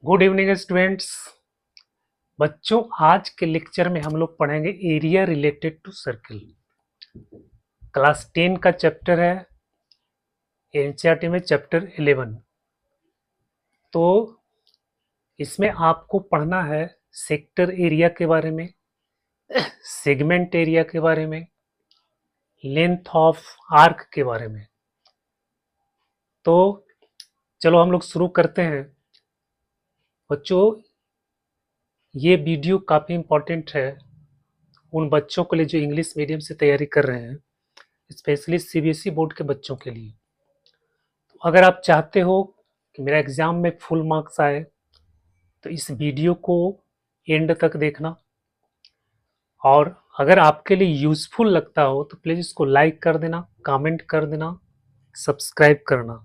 Good evening students. बच्चों, आज के लेक्चर में हम लोग पढ़ेंगे area related to circle. Class 10 का चैप्टर है, एनसीईआरटी में चैप्टर 11। तो इसमें आपको पढ़ना है सेक्टर एरिया के बारे में, सेगमेंट एरिया के बारे में, लेंथ ऑफ आर्क के बारे में। तो चलो हम लोग शुरू करते हैं। बच्चों, ये वीडियो काफ़ी इम्पोर्टेंट है उन बच्चों के लिए जो इंग्लिश मीडियम से तैयारी कर रहे हैं, स्पेशली सीबीएसई बोर्ड के बच्चों के लिए। तो अगर आप चाहते हो कि मेरा एग्ज़ाम में फुल मार्क्स आए तो इस वीडियो को एंड तक देखना, और अगर आपके लिए यूज़फुल लगता हो तो प्लीज़ इसको लाइक कर देना, कमेंट कर देना, सब्सक्राइब करना।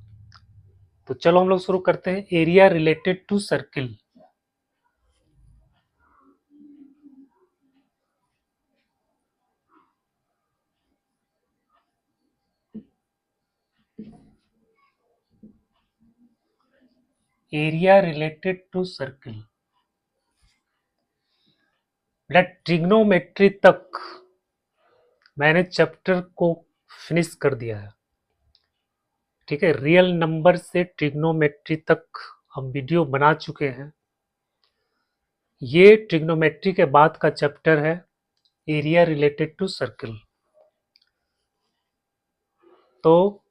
तो चलो हम लोग शुरू करते हैं। Area related to circle. Area related to circle, trigonometry तक मैंने चैप्टर को फिनिश कर दिया है। ठीक है, रियल नंबर से ट्रिग्नोमेट्री तक हम वीडियो बना चुके हैं। ये ट्रिग्नोमेट्री के बाद का चैप्टर है एरिया रिलेटेड टू सर्किल। तो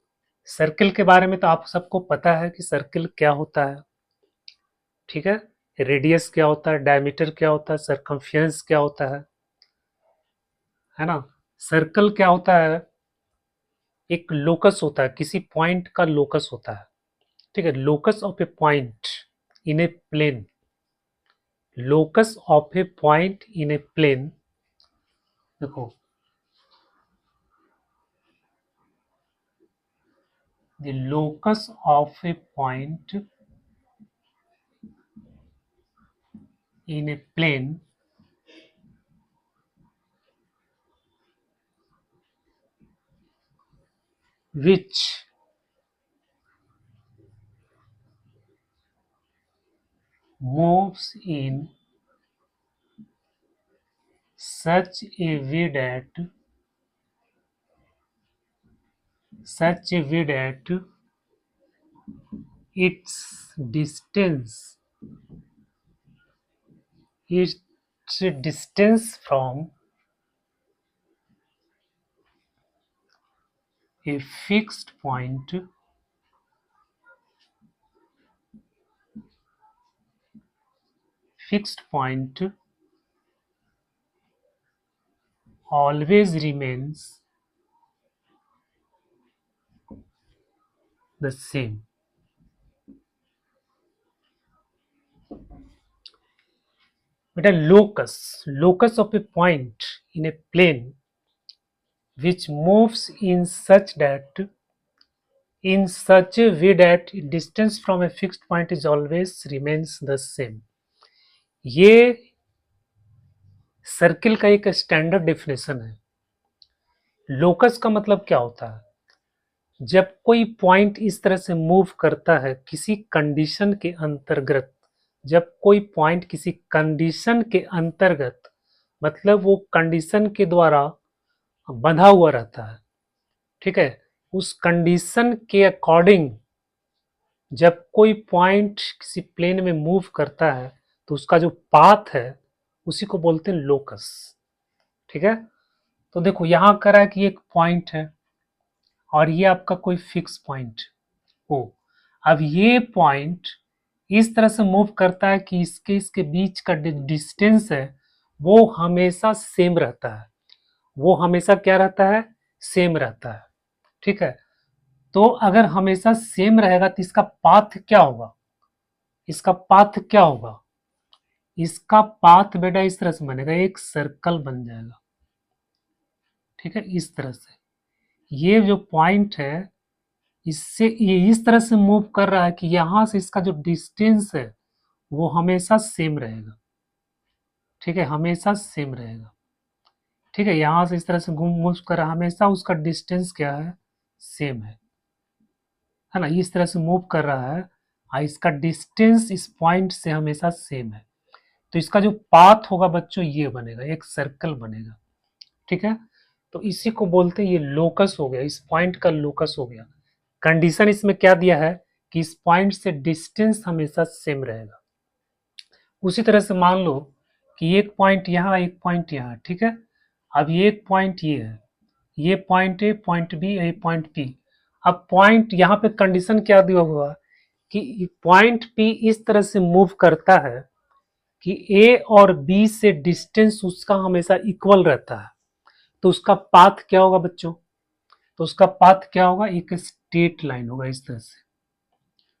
सर्किल के बारे में तो आप सबको पता है कि सर्किल क्या होता है। ठीक है, रेडियस क्या होता है, डायमीटर क्या होता है, सरकमफेरेंस क्या होता है ना। सर्कल क्या होता है, एक लोकस होता है, किसी पॉइंट का लोकस होता है। ठीक है, locus of a point in a plane, locus of a point in a plane. देखो, the locus of a point in a plane which moves in such a way that its distance its distance from a fixed point always remains the same. But a locus of a point in a plane which moves in such a way that distance from a fixed point is always remains the same. ये circle का एक standard definition है। Locus का मतलब क्या होता है, जब कोई पॉइंट इस तरह से मूव करता है किसी कंडीशन के अंतर्गत, जब कोई पॉइंट किसी कंडीशन के अंतर्गत, मतलब वो कंडीशन के द्वारा बंधा हुआ रहता है। ठीक है, उस कंडीशन के अकॉर्डिंग जब कोई पॉइंट किसी प्लेन में मूव करता है तो उसका जो पाथ है उसी को बोलते हैं लोकस। ठीक है, तो देखो यहां कह रहा है कि एक पॉइंट है और ये आपका कोई फिक्स पॉइंट हो। अब ये पॉइंट इस तरह से मूव करता है कि इसके बीच का डिस्टेंस है वो हमेशा सेम रहता है। वो हमेशा क्या रहता है, सेम रहता है। ठीक है, तो अगर हमेशा सेम रहेगा तो इसका पाथ क्या होगा, इसका पाथ क्या होगा, इसका पाथ बेटा इस तरह से बनेगा, एक सर्कल बन जाएगा। ठीक है, इस तरह से ये जो पॉइंट है इससे ये इस तरह से मूव कर रहा है कि यहां से इसका जो डिस्टेंस है वो हमेशा सेम रहेगा। ठीक है, हमेशा सेम रहेगा। ठीक है, यहां से इस तरह से घूम मूव कर रहा है, हमेशा उसका डिस्टेंस क्या है, सेम है ना। इस तरह से मूव कर रहा है और इसका डिस्टेंस इस पॉइंट से हमेशा सेम है। तो इसका जो पाथ होगा बच्चों ये बनेगा, एक सर्कल बनेगा। ठीक है, तो इसी को बोलते हैं, ये लोकस हो गया, इस पॉइंट का लोकस हो गया। कंडीशन इसमें क्या दिया है कि इस पॉइंट से डिस्टेंस हमेशा सेम रहेगा। उसी तरह से मान लो कि एक पॉइंट यहाँ, एक पॉइंट यहाँ, ठीक है। अब ये एक पॉइंट ये है, ये पॉइंट ए, पॉइंट बी, ये पॉइंट पी। अब पॉइंट यहाँ पे कंडीशन क्या दिया हुआ कि पॉइंट पी इस तरह से मूव करता है कि ए और बी से डिस्टेंस उसका हमेशा इक्वल रहता है। तो उसका पाथ क्या होगा बच्चों? तो उसका पाथ क्या होगा? एक स्ट्रेट लाइन होगा इस तरह से।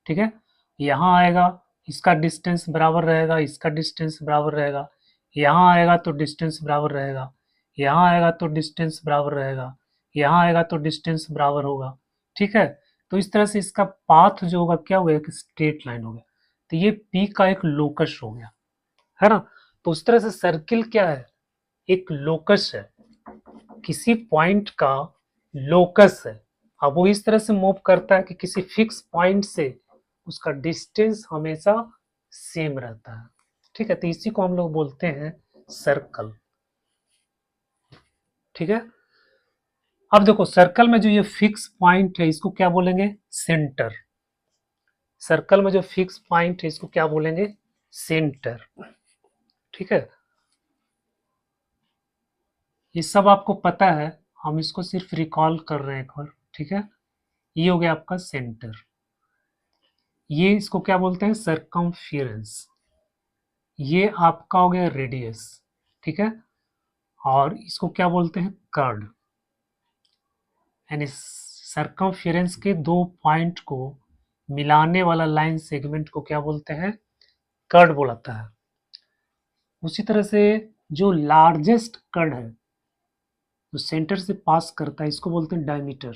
ठीक है, यहाँ आएगा, इसका डिस्टेंस बराबर रहेगा, इसका डिस्टेंस बराबर रहेगा, यहाँ आएगा तो डिस्टेंस बराबर रहेगा, यहाँ आएगा तो डिस्टेंस बराबर रहेगा, यहाँ आएगा तो डिस्टेंस बराबर होगा। ठीक है, तो इस तरह से इसका पाथ जो होगा क्या होगा? एक स्ट्रेट लाइन हो गया। तो ये पी का एक लोकस हो गया, है ना। तो उस तरह से सर्किल क्या है? एक लोकस है, किसी पॉइंट का लोकस है। अब वो इस तरह से मूव करता है कि किसी फिक्स पॉइंट से उसका डिस्टेंस हमेशा सेम रहता है। ठीक है, तो इसी को हम लोग बोलते हैं सर्कल। ठीक है, अब देखो सर्कल में जो ये फिक्स पॉइंट है इसको क्या बोलेंगे? सेंटर। सर्कल में जो फिक्स पॉइंट है इसको क्या बोलेंगे? सेंटर। ठीक है, ये सब आपको पता है, हम इसको सिर्फ रिकॉल कर रहे हैं एक बार। ठीक है, ये हो गया आपका सेंटर। ये इसको क्या बोलते हैं? सरकमफिरेंस। ये आपका हो गया रेडियस। ठीक है, और इसको क्या बोलते हैं? कर्ड। यानी सरकमफिरेंस के दो पॉइंट को मिलाने वाला लाइन सेगमेंट को क्या बोलते हैं? कर्ड बोलाता है। उसी तरह से जो लार्जेस्ट कर्ड है जो सेंटर से पास करता है इसको बोलते हैं डायमीटर।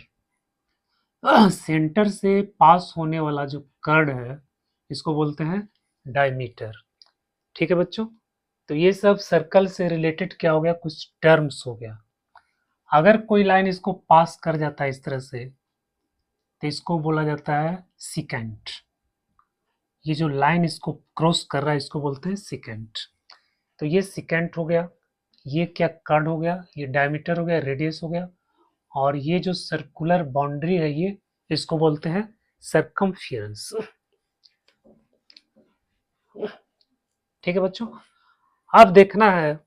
सेंटर से पास होने वाला जो कर्ड है इसको बोलते हैं डायमीटर। ठीक है बच्चों, तो ये सब सर्कल से रिलेटेड क्या हो गया? कुछ टर्म्स हो गया। अगर कोई लाइन इसको पास कर जाता है इस तरह से तो इसको बोला जाता है सिकेंट। ये जो लाइन इसको क्रॉस कर रहा है इसको बोलते हैं सिकेंट। तो ये सिकेंट हो गया, ये क्या कर्ड हो गया, ये डायमीटर हो गया, रेडियस हो गया, और ये जो सर्कुलर बाउंड्री है ये इसको बोलते हैं सर्कमफिरेंस। ठीक है बच्चों, अब देखना है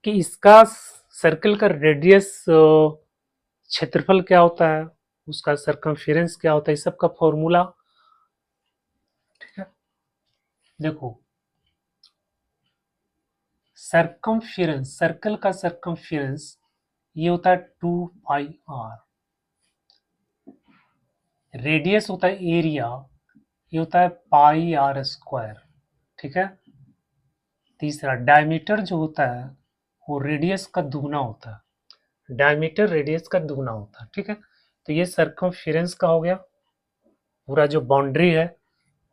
कि इसका सर्कल का रेडियस क्षेत्रफल क्या होता है, उसका सरकमफेरेंस क्या होता है, इस सब का फॉर्मूला। ठीक है, देखो सरकमफेरेंस, सर्कल का सरकमफेरेंस ये होता है 2πr। रेडियस होता है एरिया, ये होता है πr²। ठीक है, तीसरा डायमीटर जो होता है वो रेडियस का दुगना होता है। डायमीटर रेडियस का दुगना होता है। ठीक है, तो ये सरकमफेरेंस का हो गया, पूरा जो बाउंड्री है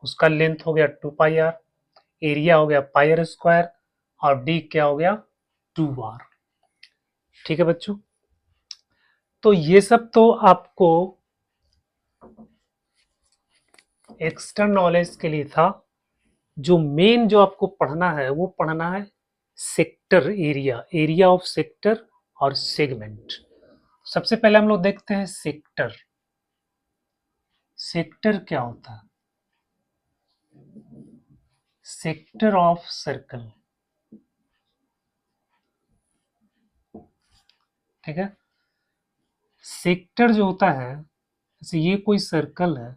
उसका लेंथ हो गया 2πr, एरिया हो गया πr², और डी क्या हो गया? 2r। ठीक है बच्चों, तो ये सब तो आपको एक्स्ट्रा नॉलेज के लिए था। जो मेन जो आपको पढ़ना है वो पढ़ना है sector area, area of sector और सेगमेंट। सबसे पहले हम लोग देखते हैं सेक्टर। सेक्टर क्या होता है? Sector of circle. ठीक है, सेक्टर जो होता है, जैसे ये कोई सर्कल है,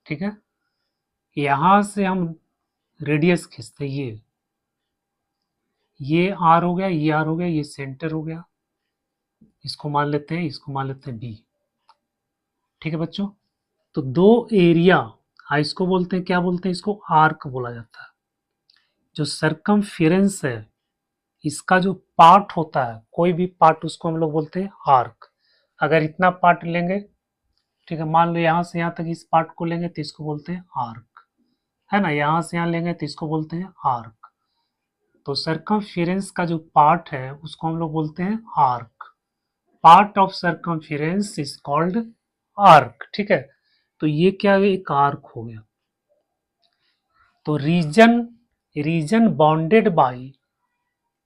ठीक है, यहां से हम रेडियस खींचते, ये आर हो गया, ये आर हो गया, ये सेंटर हो गया, इसको मान लेते हैं, इसको मान लेते हैं बी। ठीक है बच्चों, तो दो एरिया, इसको बोलते हैं, क्या बोलते हैं? इसको आर्क बोला जाता है। जो सरकमफेरेंस है इसका जो पार्ट होता है, कोई भी पार्ट, उसको हम लोग बोलते हैं आर्क। अगर इतना पार्ट लेंगे, ठीक है, मान लो यहाँ से यहाँ तक इस पार्ट को लेंगे तो इसको बोलते हैं आर्क, है ना। यहाँ से यहाँ लेंगे तो इसको बोलते हैं आर्क। तो सरकमफेरेंस का जो पार्ट है उसको हम लोग बोलते हैं arc, part of circumference is called arc. ठीक है, तो ये क्या है, एक आर्क हो गया। तो region bounded by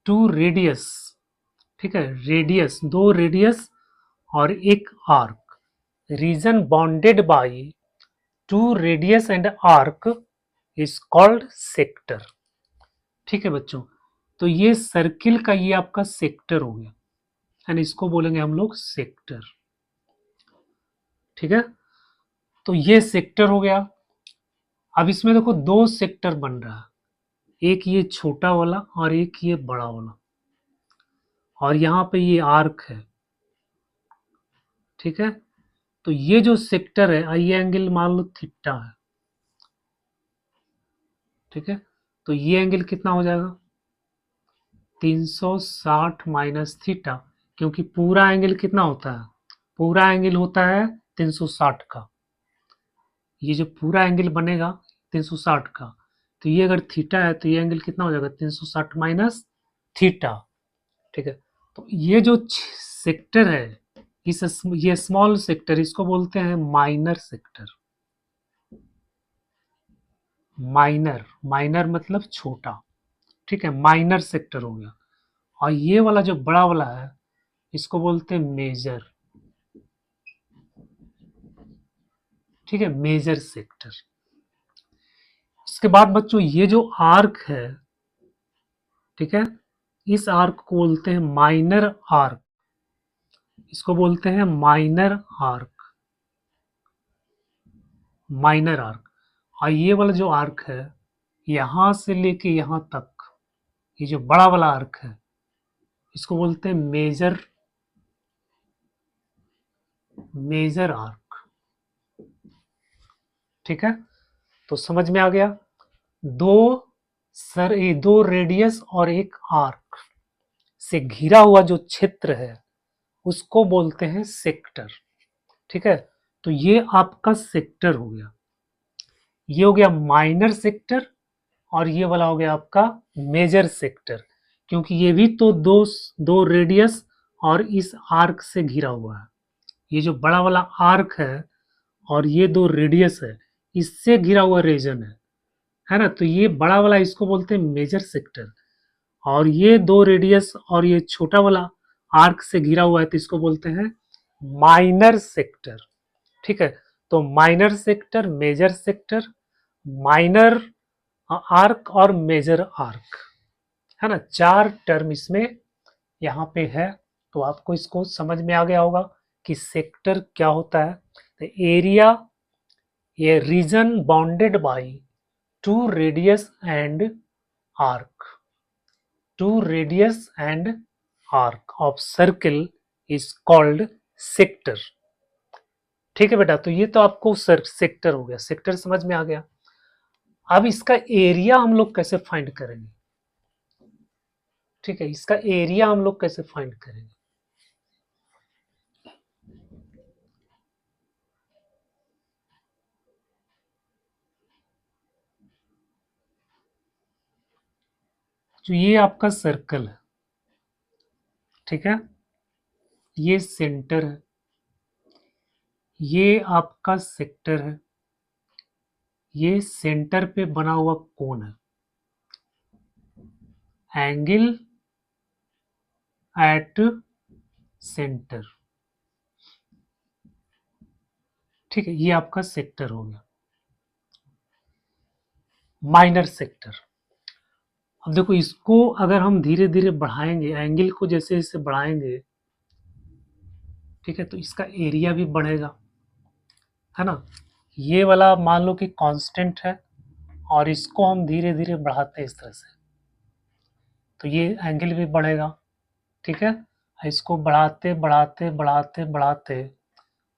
two radius, ठीक है, रेडियस, दो रेडियस और एक arc, reason bounded by two radius and arc is called sector. ठीक है बच्चों, तो ये सर्किल का ये आपका सेक्टर हो गया, एंड इसको बोलेंगे हम लोग सेक्टर। ठीक है, तो ये सेक्टर हो गया। अब इसमें देखो दो सेक्टर बन रहा है, एक ये छोटा वाला और एक ये बड़ा वाला, और यहाँ पे ये आर्क है। ठीक है, तो ये जो सेक्टर है, आई एंगल मान लो थीटा है। ठीक है, तो ये एंगल कितना हो जाएगा, 360 माइनस थीटा, क्योंकि पूरा एंगल कितना होता है, पूरा एंगल होता है 360 का। ये जो पूरा एंगल बनेगा 360 का, तो ये अगर थीटा है तो ये एंगल कितना हो जाएगा, 360 माइनस थीटा। ठीक है, तो ये जो सेक्टर है, ये स्मॉल सेक्टर, इसको बोलते हैं माइनर सेक्टर। माइनर मतलब छोटा। ठीक है, माइनर सेक्टर हो गया। और ये वाला जो बड़ा वाला है, इसको बोलते हैं मेजर। ठीक है, मेजर सेक्टर। इसके बाद बच्चों ये जो आर्क है, ठीक है, इस आर्क को बोलते हैं माइनर आर्क, इसको बोलते हैं माइनर आर्क, माइनर आर्क। और ये वाला जो आर्क है, यहां से लेके यहां तक, ये जो बड़ा वाला आर्क है, इसको बोलते हैं मेजर आर्क। ठीक है, तो समझ में आ गया, दो रेडियस और एक आर्क से घिरा हुआ जो क्षेत्र है उसको बोलते हैं सेक्टर। ठीक है, तो ये आपका सेक्टर हो गया, ये हो गया माइनर सेक्टर, और ये वाला हो गया आपका मेजर सेक्टर, क्योंकि ये भी तो दो रेडियस और इस आर्क से घिरा हुआ है। ये जो बड़ा वाला आर्क है और ये दो रेडियस है, इससे घिरा हुआ रीजन है ना, तो ये बड़ा वाला इसको बोलते हैं मेजर सेक्टर, और ये दो रेडियस और ये छोटा वाला आर्क से घिरा हुआ है, तो इसको बोलते हैं माइनर सेक्टर। ठीक है, तो minor sector, major sector, minor arc और मेजर आर्क, है ना, चार टर्म इसमें यहाँ पे है। तो आपको इसको समझ में आ गया होगा कि सेक्टर क्या होता है। तो एरिया, ये region bounded by two radius and arc, two radius and arc of circle is called sector. ठीक है बेटा, तो ये तो आपको सेक्टर हो गया, सेक्टर समझ में आ गया। अब इसका एरिया हम लोग कैसे फाइंड करेंगे। ठीक है, इसका एरिया हम लोग कैसे फाइंड करेंगे। तो ये आपका सर्कल है, ठीक है, ये सेंटर है, ये आपका सेक्टर है, ये सेंटर पे बना हुआ कोण है, एंगल एट सेंटर। ठीक है, ये आपका सेक्टर हो गया, माइनर सेक्टर। अब देखो इसको अगर हम धीरे धीरे बढ़ाएंगे, एंगल को जैसे जैसे बढ़ाएंगे, ठीक है, तो इसका एरिया भी बढ़ेगा, है ना। ये वाला मान लो कि कांस्टेंट है, और इसको हम धीरे धीरे बढ़ाते हैं इस तरह से, तो ये एंगल भी बढ़ेगा। ठीक है, इसको बढ़ाते बढ़ाते बढ़ाते बढ़ाते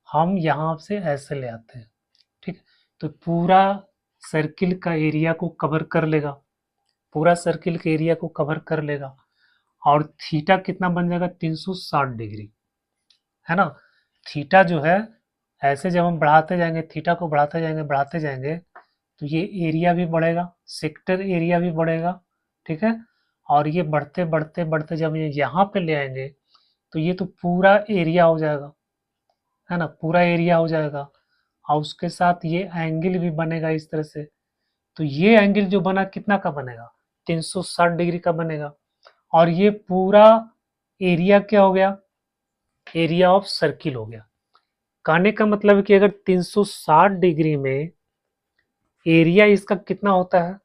हम यहाँ से ऐसे ले आते हैं। ठीक है, तो पूरा सर्किल का एरिया को कवर कर लेगा, पूरा सर्किल के एरिया को कवर कर लेगा, और थीटा कितना बन जाएगा, 360 डिग्री, है ना। थीटा जो है, ऐसे जब हम बढ़ाते जाएंगे, थीटा को बढ़ाते जाएंगे, तो ये एरिया भी बढ़ेगा, सेक्टर एरिया भी बढ़ेगा। ठीक है, और ये बढ़ते बढ़ते बढ़ते जब ये यहाँ पे ले आएंगे, तो ये तो पूरा एरिया हो जाएगा, है ना, पूरा एरिया हो जाएगा। और उसके साथ ये एंगल भी बनेगा इस तरह से। तो ये एंगल जो बना कितना का बनेगा, 360 डिग्री का बनेगा। और ये पूरा एरिया क्या हो गया, एरिया ऑफ सर्किल हो गया। कहने का मतलब है कि अगर 360 डिग्री में एरिया इसका कितना होता है,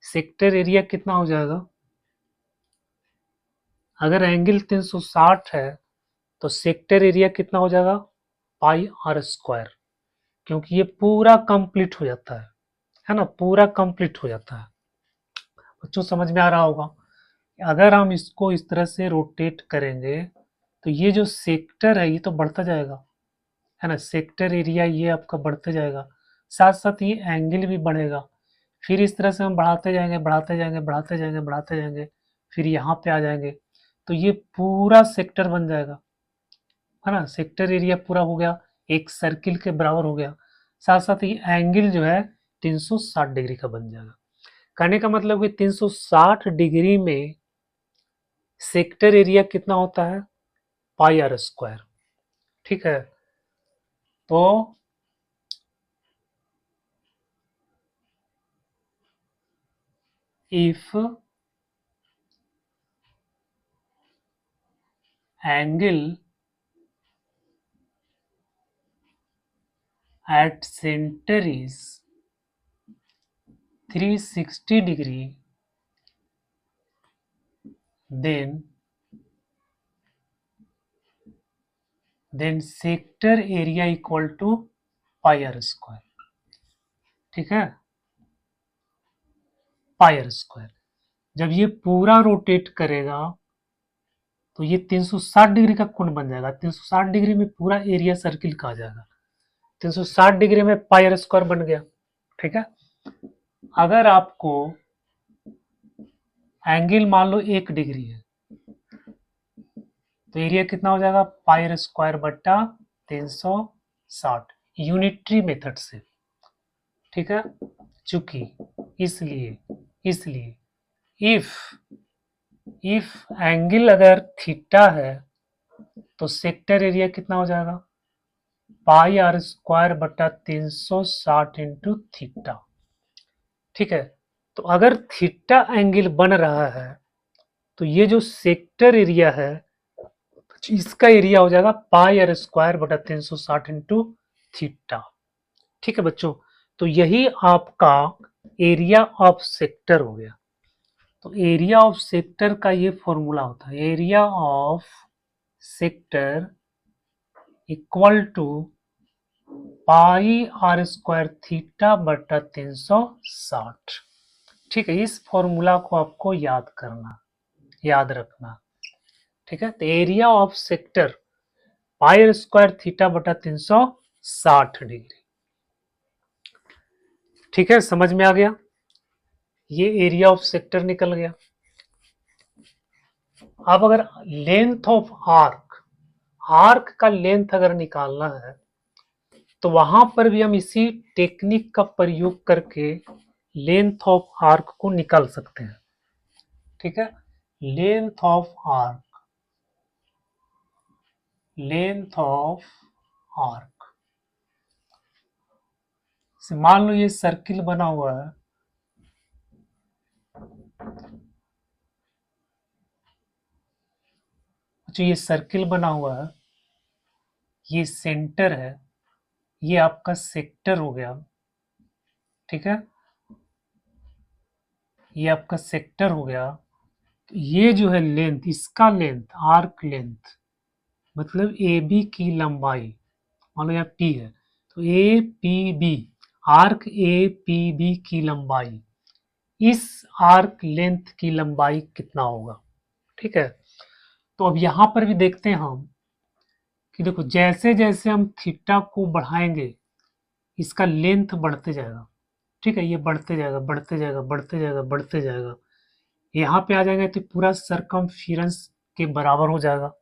सेक्टर एरिया कितना हो जाएगा, अगर एंगल 360 है तो सेक्टर एरिया कितना हो जाएगा, पाई आर स्क्वायर। क्योंकि ये पूरा कंप्लीट हो जाता है ना, पूरा कंप्लीट हो जाता है। बच्चों समझ में आ रहा होगा। अगर हम इसको इस तरह से रोटेट करेंगे तो ये जो सेक्टर है ये तो बढ़ता जाएगा, है ना, सेक्टर एरिया ये आपका बढ़ते जाएगा, साथ साथ ये एंगल भी बढ़ेगा। फिर इस तरह से हम बढ़ाते जाएंगे बढ़ाते जाएंगे बढ़ाते जाएंगे बढ़ाते जाएंगे, फिर यहाँ पे आ जाएंगे तो ये पूरा सेक्टर बन जाएगा, है ना, सेक्टर एरिया पूरा हो गया, एक सर्किल के बराबर हो गया। साथ साथ ये एंगल जो है 360 डिग्री का बन जाएगा। कहने का मतलब कि 360 डिग्री में सेक्टर एरिया कितना होता है, पाई आर स्क्वायर। ठीक है, तो if angle at center is 360 degree, then sector area equal to pi r square। ठीक है, पाई आर स्क्वायर। जब ये पूरा रोटेट करेगा तो ये 360 डिग्री का कोण बन जाएगा, 360 डिग्री में पूरा एरिया सर्किल का आ जाएगा, 360 डिग्री में पाई आर स्क्वायर बन गया। ठीक है, अगर आपको एंगल मान लो 1 डिग्री है तो एरिया कितना हो जाएगा, पाई आर स्क्वायर बट्टा 360, यूनिटरी मेथड से। ठीक है, चूंकि इसलिए इसलिए इफ एंगल अगर थीटा है तो सेक्टर एरिया कितना हो जाएगा, पाई आर स्क्वायर बटा 360 इंटू थीटा। ठीक है, तो अगर थीटा एंगल बन रहा है तो ये जो सेक्टर एरिया है इसका एरिया हो जाएगा पाई आर स्क्वायर बटा 360 इंटू थीटा। ठीक है बच्चों, तो यही आपका एरिया ऑफ सेक्टर हो गया। तो एरिया ऑफ सेक्टर का ये फॉर्मूला होता है, area of sector equal to pi r square theta बटा 360। ठीक है, इस फॉर्मूला को आपको याद करना, याद रखना। ठीक है, तो area of sector pi r square theta बटा 360 डिग्री। ठीक है, समझ में आ गया, ये एरिया ऑफ सेक्टर निकल गया। अब अगर लेंथ ऑफ आर्क का लेंथ अगर निकालना है तो वहां पर भी हम इसी टेक्निक का प्रयोग करके लेंथ ऑफ आर्क को निकाल सकते हैं। ठीक है, लेंथ ऑफ आर्क मान लो ये सर्किल बना हुआ है, जो ये सर्किल बना हुआ है ये सेंटर है, ये आपका सेक्टर हो गया। ठीक है, ये आपका सेक्टर हो गया। तो ये जो है लेंथ, इसका लेंथ, आर्क लेंथ मतलब ए बी की लंबाई, मान लो यहाँ पी है तो A P B, arc A P B की लंबाई, इस आर्क लेंथ की लंबाई कितना होगा। ठीक है, तो अब यहां पर भी देखते हैं हम कि देखो जैसे जैसे हम थीटा को बढ़ाएंगे इसका लेंथ बढ़ते जाएगा। ठीक है, ये बढ़ते जाएगा बढ़ते जाएगा बढ़ते जाएगा बढ़ते जाएगा, यहाँ पे आ जाएगा तो पूरा सरकमफिरेंस के बराबर हो जाएगा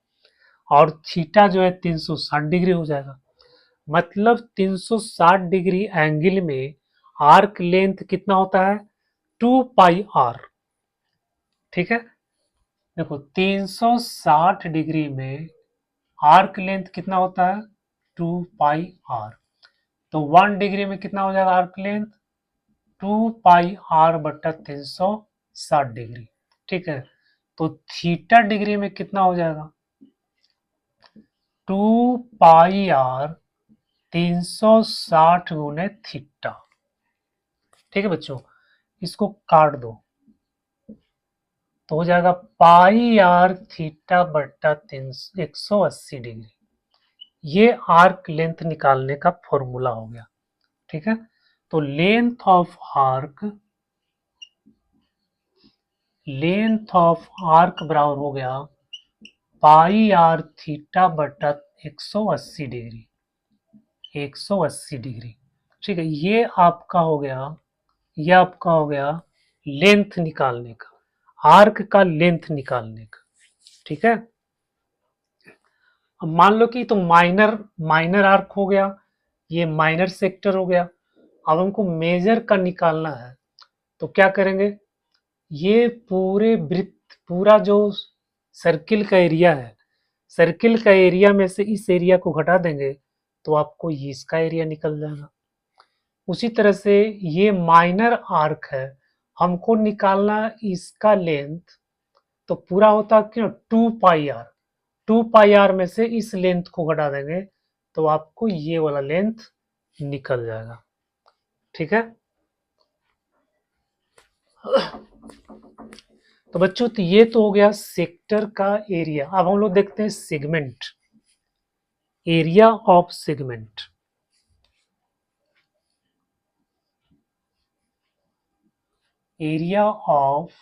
और थीटा जो है 360 डिग्री हो जाएगा। मतलब 360 डिग्री एंगल में आर्क लेंथ कितना होता है, 2 पाई आर। ठीक है, देखो 360 डिग्री में आर्क लेंथ कितना होता है 2πr। तो 1 डिग्री में कितना हो जाएगा आर्क लेंथ 2πr बटा 360 डिग्री। ठीक है, तो थीटा डिग्री में कितना हो जाएगा 2πr 360 गुने थीटा। ठीक है बच्चों, इसको काट दो तो हो जाएगा पाई आर थीटा बटा 180 डिग्री। ये आर्क लेंथ निकालने का फॉर्मूला हो गया। ठीक है, तो लेंथ ऑफ आर्क बराबर हो गया पाई आर थीटा बटा 180 डिग्री। 180 डिग्री। ठीक है, ये आपका हो गया लेंथ निकालने का, आर्क का लेंथ निकालने का। ठीक है, अब मान लो कि तो माइनर आर्क हो गया, ये माइनर सेक्टर हो गया। अब हमको मेजर का निकालना है, तो क्या करेंगे, ये पूरे वृत्त, पूरा जो सर्किल का एरिया है, सर्किल का एरिया में से इस एरिया को घटा देंगे तो आपको इसका एरिया निकल जाएगा। उसी तरह से ये माइनर आर्क है, हमको निकालना इसका लेंथ, तो पूरा होता क्यों 2πr, 2πr में से इस लेंथ को घटा देंगे तो आपको ये वाला लेंथ निकल जाएगा। ठीक है, तो बच्चों तो ये तो हो गया सेक्टर का एरिया। अब हम लोग देखते हैं segment, area of segment. Area of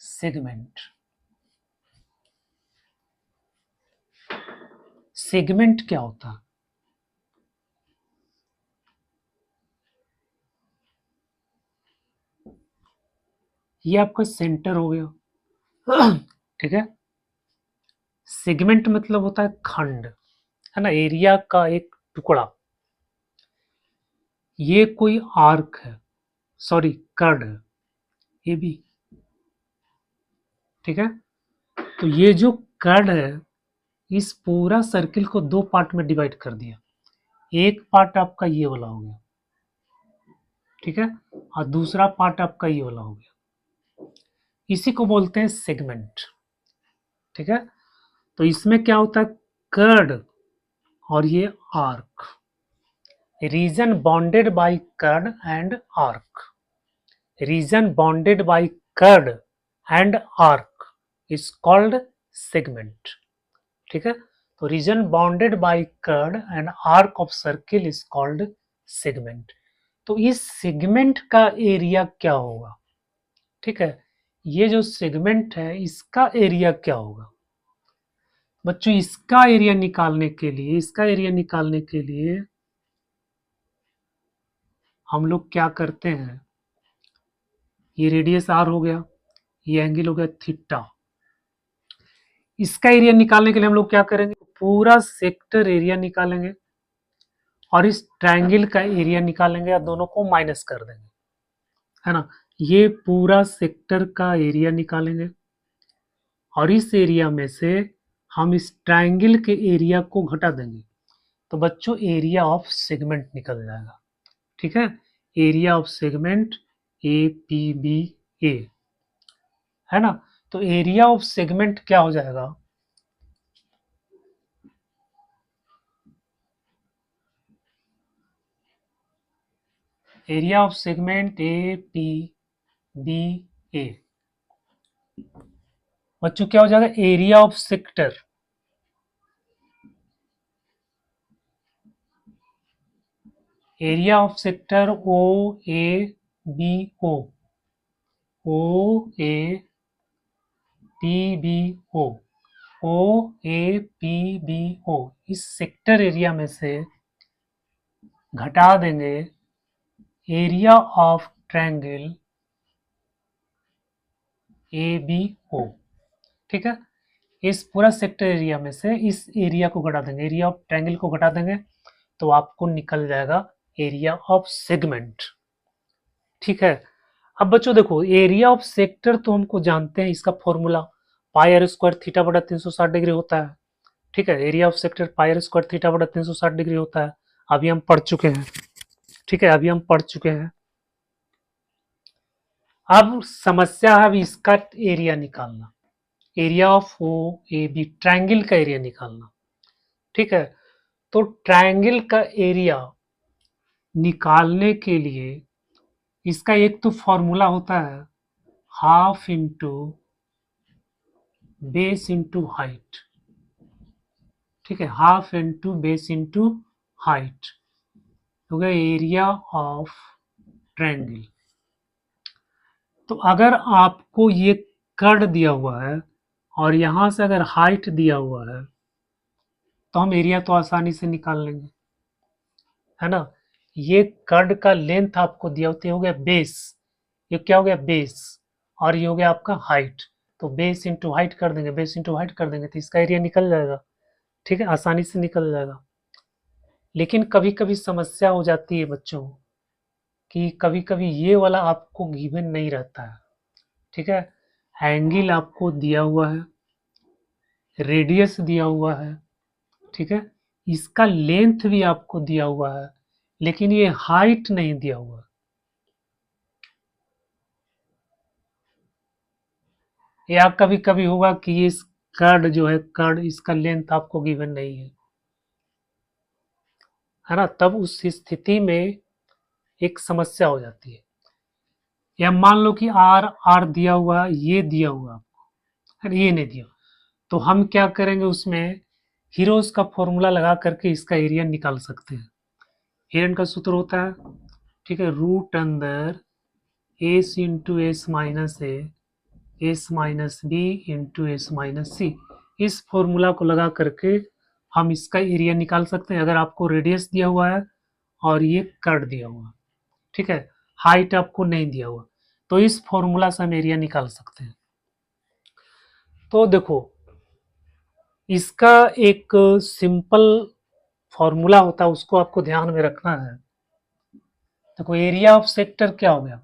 segment. Segment क्या होता है, ये आपका सेंटर हो गया। ठीक है, सेगमेंट मतलब होता है खंड, है ना, एरिया का एक टुकड़ा। ये कोई आर्क है, सॉरी कर्ड है, ये भी। ठीक है, तो ये जो कर्ड है, इस पूरा सर्किल को दो पार्ट में डिवाइड कर दिया। एक पार्ट आपका ये वाला हो गया, ठीक है, और दूसरा पार्ट आपका ये वाला हो गया। इसी को बोलते हैं सेगमेंट। ठीक है, तो इसमें क्या होता है, कर्ड और ये arc, region bounded by chord and arc, region bounded by chord and arc is called segment. ठीक है, तो region bounded by chord and arc of circle is called segment. तो इस सेगमेंट का एरिया क्या होगा, ठीक है, ये जो सेगमेंट है इसका एरिया क्या होगा बच्चों। इसका एरिया निकालने के लिए हम लोग क्या करते हैं, ये रेडियस आर हो गया, ये एंगल हो गया थीटा। इसका एरिया निकालने के लिए हम लोग क्या करेंगे, पूरा सेक्टर एरिया निकालेंगे और इस ट्रायंगल का एरिया निकालेंगे या दोनों को माइनस कर देंगे, है ना। ये पूरा सेक्टर का एरिया निकालेंगे और इस एरिया में से हम इस ट्रायंगल के एरिया को घटा देंगे, तो बच्चों एरिया ऑफ सेगमेंट निकल जाएगा। ठीक है, area of segment A P B A, है ना। तो एरिया ऑफ सेगमेंट क्या हो जाएगा, area of segment A P B A, बच्चों क्या हो जाएगा, area of sector, area of sector O A B O, O A P B O, O A P B O, इस सेक्टर एरिया में से घटा देंगे area of triangle A B O. ठीक है, इस पूरा सेक्टर एरिया में से इस एरिया को घटा देंगे, एरिया ऑफ ट्रायंगल को घटा देंगे तो आपको निकल जाएगा एरिया ऑफ सेगमेंट। ठीक है, अब बच्चों देखो एरिया ऑफ सेक्टर तो हमको जानते हैं इसका formula pi r square theta बटा 360 डिग्री होता है। ठीक है, area of sector pi r square theta बटा 360 डिग्री होता है। अभी हम पढ़ चुके हैं। ठीक है, अभी हम पढ़ चुके हैं। अब समस्या है, अब इसका एरिया निकालना, area of O A B, triangle का एरिया निकालना। ठीक है, तो ट्रायंगल का एरिया निकालने के लिए इसका एक तो फॉर्मूला होता है half into base into height. ठीक है, half into base into height हो गया एरिया ऑफ ट्रायंगल। तो अगर आपको ये कर्ड दिया हुआ है और यहां से अगर हाइट दिया हुआ है तो हम एरिया तो आसानी से निकाल लेंगे, है ना। ये कर्ड का लेंथ आपको दिया होता है, हो गया बेस, ये क्या हो गया बेस, और ये हो गया आपका हाइट। तो बेस इंटू हाइट कर देंगे, बेस इंटू हाइट कर देंगे तो इसका एरिया निकल जाएगा। ठीक है, आसानी से निकल जाएगा। लेकिन कभी कभी समस्या हो जाती है बच्चों कि कभी कभी ये वाला आपको गिवन नहीं रहता है। ठीक है, एंगल आपको दिया हुआ है, रेडियस दिया हुआ है। ठीक है, इसका लेंथ भी आपको दिया हुआ है, लेकिन ये हाइट नहीं दिया हुआ है। या कभी कभी होगा कि ये कर्ड जो है, कर्ड इसका लेंथ आपको गिवन नहीं है ना, तब उस स्थिति में एक समस्या हो जाती है। या मान लो कि आर आर दिया हुआ, ये दिया हुआ आपको, ये नहीं दिया, तो हम क्या करेंगे उसमें हीरोज का फॉर्मूला लगा करके इसका एरिया निकाल सकते हैं। हिरन का सूत्र होता है, ठीक है, रूट अंदर S into S minus A, S minus B into S minus C. इस फॉर्मूला को लगा करके हम इसका एरिया निकाल सकते हैं अगर आपको रेडियस दिया हुआ है और ये कर्ड दिया हुआ है। ठीक है, हाइट आपको नहीं दिया हुआ, तो इस फॉर्मूला से हम एरिया निकाल सकते हैं। तो देखो, इसका एक सिंपल फॉर्मूला होता है, उसको आपको ध्यान में रखना है। देखो, एरिया ऑफ सेक्टर क्या हो गया,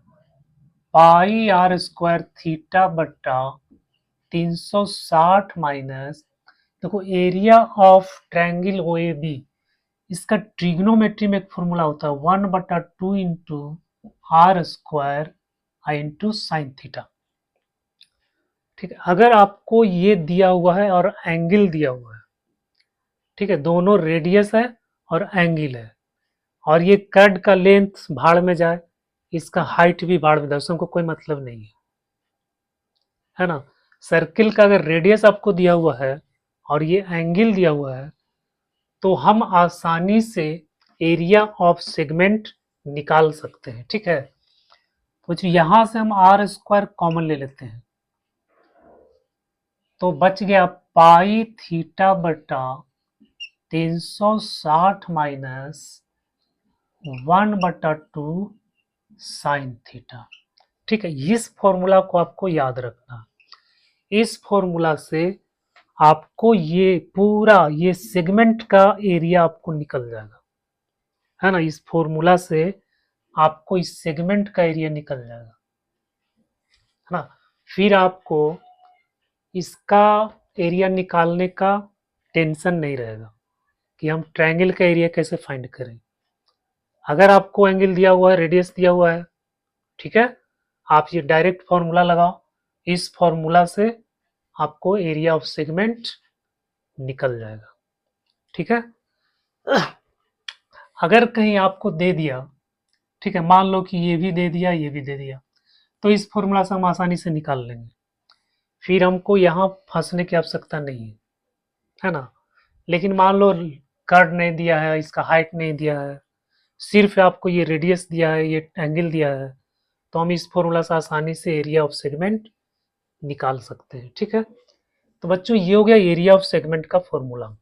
पाई आर स्क्वायर थीटा बट्टा 360 माइनस, देखो area of triangle O A B, इसका ट्रिग्नोमेट्री में एक फॉर्मूला होता है 1/2 into r square I into sine theta. ठीक है, अगर आपको ये दिया हुआ है और एंगल दिया हुआ है, ठीक है, दोनों रेडियस है और एंगल है, और ये कर्ड का लेंथ भाड़ में जाए, इसका हाइट भी भाड़ में जाए, उसको कोई मतलब नहीं है ना। सर्किल का अगर रेडियस आपको दिया हुआ है और ये एंगल दिया हुआ है तो हम आसानी से एरिया ऑफ सेगमेंट निकाल सकते हैं। ठीक है, तो यहां से हम आर स्क्वायर कॉमन ले लेते हैं, तो बच गया पाई थीटा बटा 360 माइनस 1/2 साइन थीटा। ठीक है, इस फॉर्मूला को आपको याद रखना। इस फॉर्मूला से आपको ये पूरा ये सेगमेंट का एरिया आपको निकल जाएगा, है ना। इस फॉर्मूला से आपको इस सेगमेंट का एरिया निकल जाएगा, है ना। फिर आपको इसका एरिया निकालने का टेंशन नहीं रहेगा कि हम ट्रायंगल का एरिया कैसे फाइंड करें। अगर आपको एंगल दिया हुआ है, रेडियस दिया हुआ है, ठीक है, आप ये डायरेक्ट फॉर्मूला लगाओ, इस फॉर्मूला से आपको एरिया ऑफ सेगमेंट निकल जाएगा। ठीक है, अगर कहीं आपको दे दिया, ठीक है, मान लो कि ये भी दे दिया, ये भी दे दिया, तो इस फॉर्मूला से हम आसानी से निकाल लेंगे, फिर हमको यहाँ फंसने की आवश्यकता नहीं है ना। लेकिन मान लो कर्ड नहीं दिया है, इसका हाइट नहीं दिया है, सिर्फ आपको ये रेडियस दिया है, ये एंगल दिया है, तो हम इस फॉर्मूला से आसानी से एरिया ऑफ सेगमेंट निकाल सकते हैं। ठीक है, तो बच्चों ये हो गया एरिया ऑफ सेगमेंट का फॉर्मूला।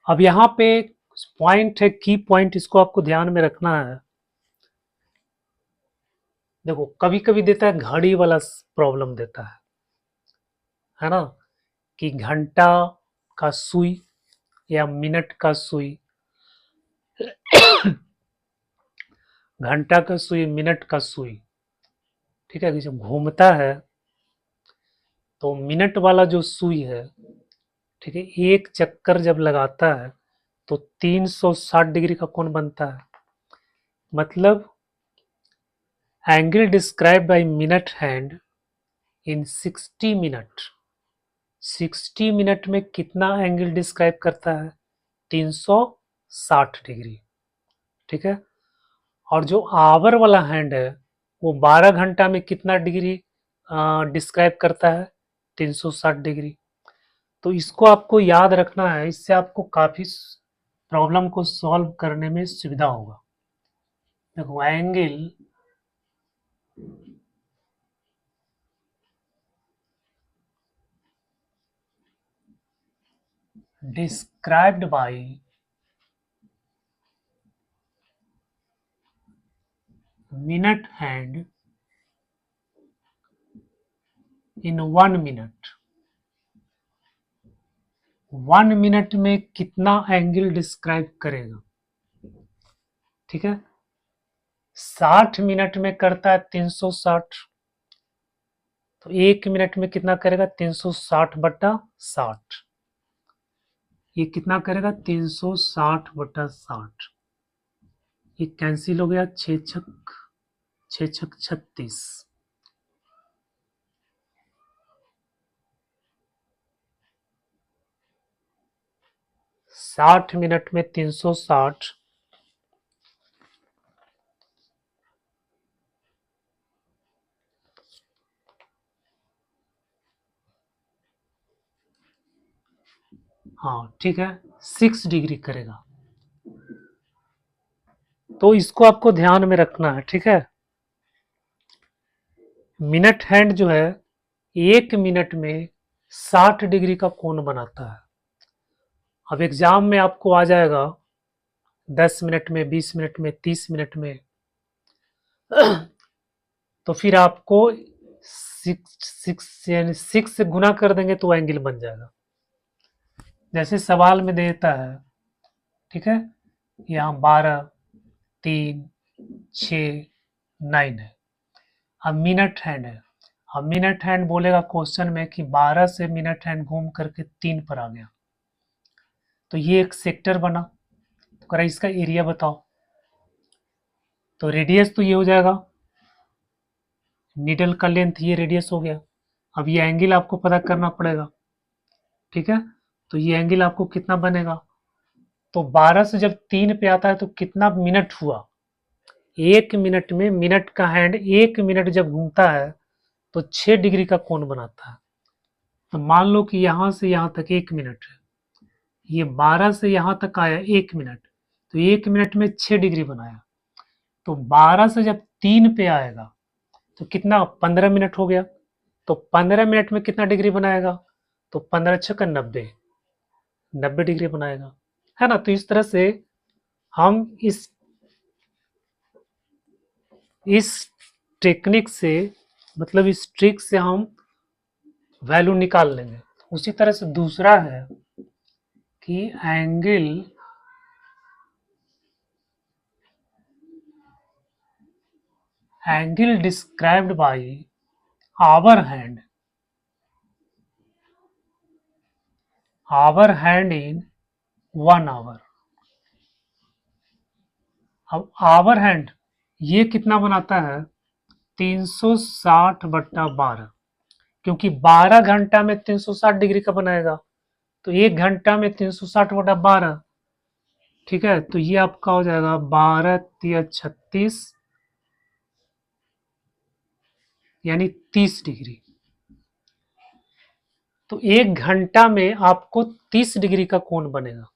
अब यहाँ पे पॉइंट है, की पॉइंट, इसको आपको ध्यान में रखना है। देखो, कभी कभी देता है घड़ी वाला प्रॉब्लम देता है ना, कि घंटा का सुई या मिनट का सुई, घंटा का सुई, मिनट का सुई, ठीक है। जब घूमता है तो मिनट वाला जो सुई है, ठीक है, एक चक्कर जब लगाता है तो 360 डिग्री का कोण बनता है। मतलब angle describe by minute hand in 60 minute, 60 minute में कितना एंगल डिस्क्राइब करता है? 360 डिग्री, ठीक है। और जो आवर वाला हैंड है वो 12 घंटा में कितना डिग्री डिस्क्राइब करता है? 360 डिग्री। तो इसको आपको याद रखना है, इससे आपको काफी प्रॉब्लम को सॉल्व करने में सुविधा होगा। देखो, angle described by minute hand in 1 minute, 1 minute में कितना एंगल डिस्क्राइब करेगा, ठीक है। 60 मिनट में करता है 360, तो 1 मिनट में कितना करेगा? 360 बटा 60। ये कितना करेगा? 360 बटा 60। ये कैंसिल हो गया, 6 छक 36। 60 मिनट में 360, हाँ ठीक है, 6 डिग्री करेगा। तो इसको आपको ध्यान में रखना है, ठीक है। मिनट हैंड जो है 1 मिनट में 60 डिग्री का कोण बनाता है। अब एग्जाम में आपको आ जाएगा 10 मिनट में, 20 मिनट में, 30 मिनट में, तो फिर आपको 6 से गुना कर देंगे तो एंगल बन जाएगा। जैसे सवाल में देता है, ठीक है, यहाँ 12, 3, 6, 9 है। अब मिनट हैंड है, अब मिनट हैंड बोलेगा क्वेश्चन में कि 12 से मिनट हैंड घूम करके 3 पर आ गया, तो ये एक सेक्टर बना। तो करा इसका एरिया बताओ। तो रेडियस तो ये हो जाएगा, नीडल का लेंथ ये रेडियस हो गया। अब ये एंगल आपको पता करना पड़ेगा, ठीक है। तो ये एंगल आपको कितना बनेगा? तो 12 से जब 3 पे आता है तो कितना मिनट हुआ? 1 मिनट में मिनट का हैंड 1 मिनट जब घूमता है तो 6 डिग्री का कोण बनाता है। तो मान लो कि यहाँ से यहाँ तक 1 मिनट है, ये 12 से यहाँ तक आया 1 मिनट, तो 1 मिनट में 6 डिग्री बनाया। तो 12 से जब 3 पे आएगा तो कितना? 15 मिनट हो गया। तो 15 मिनट में कितना डिग्री बनाएगा? तो 15 छक्का 90, 90 डिग्री बनाएगा, है ना। तो इस तरह से हम इस टेक्निक से, मतलब इस ट्रिक से हम वैल्यू निकाल लेंगे। उसी तरह से दूसरा है कि angle described by hour hand in 1 hour. अब आवर हैंड ये कितना बनाता है? 360 बट्टा 12, क्योंकि 12 घंटा में 360 डिग्री का बनाएगा, तो 1 घंटा में 360 बटा 12, ठीक है। तो ये आपका हो जाएगा 12 तिया 36, यानी 30 डिग्री। तो 1 घंटा में आपको 30 डिग्री का कोण बनेगा।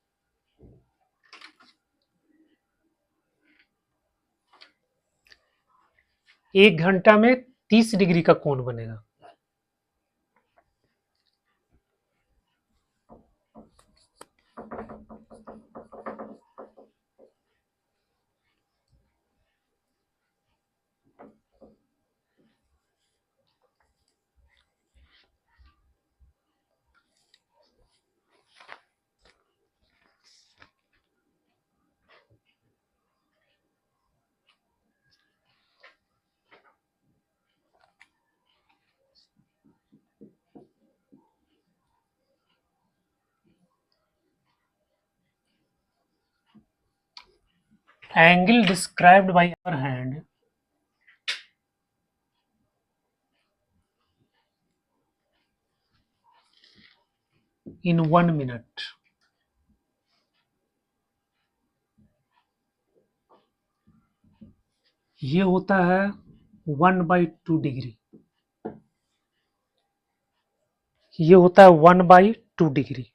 एक घंटा में 30 डिग्री का कोण बनेगा। angle described by our hand in 1 minute. ये होता है 1/2 डिग्री। ये होता है 1/2 डिग्री।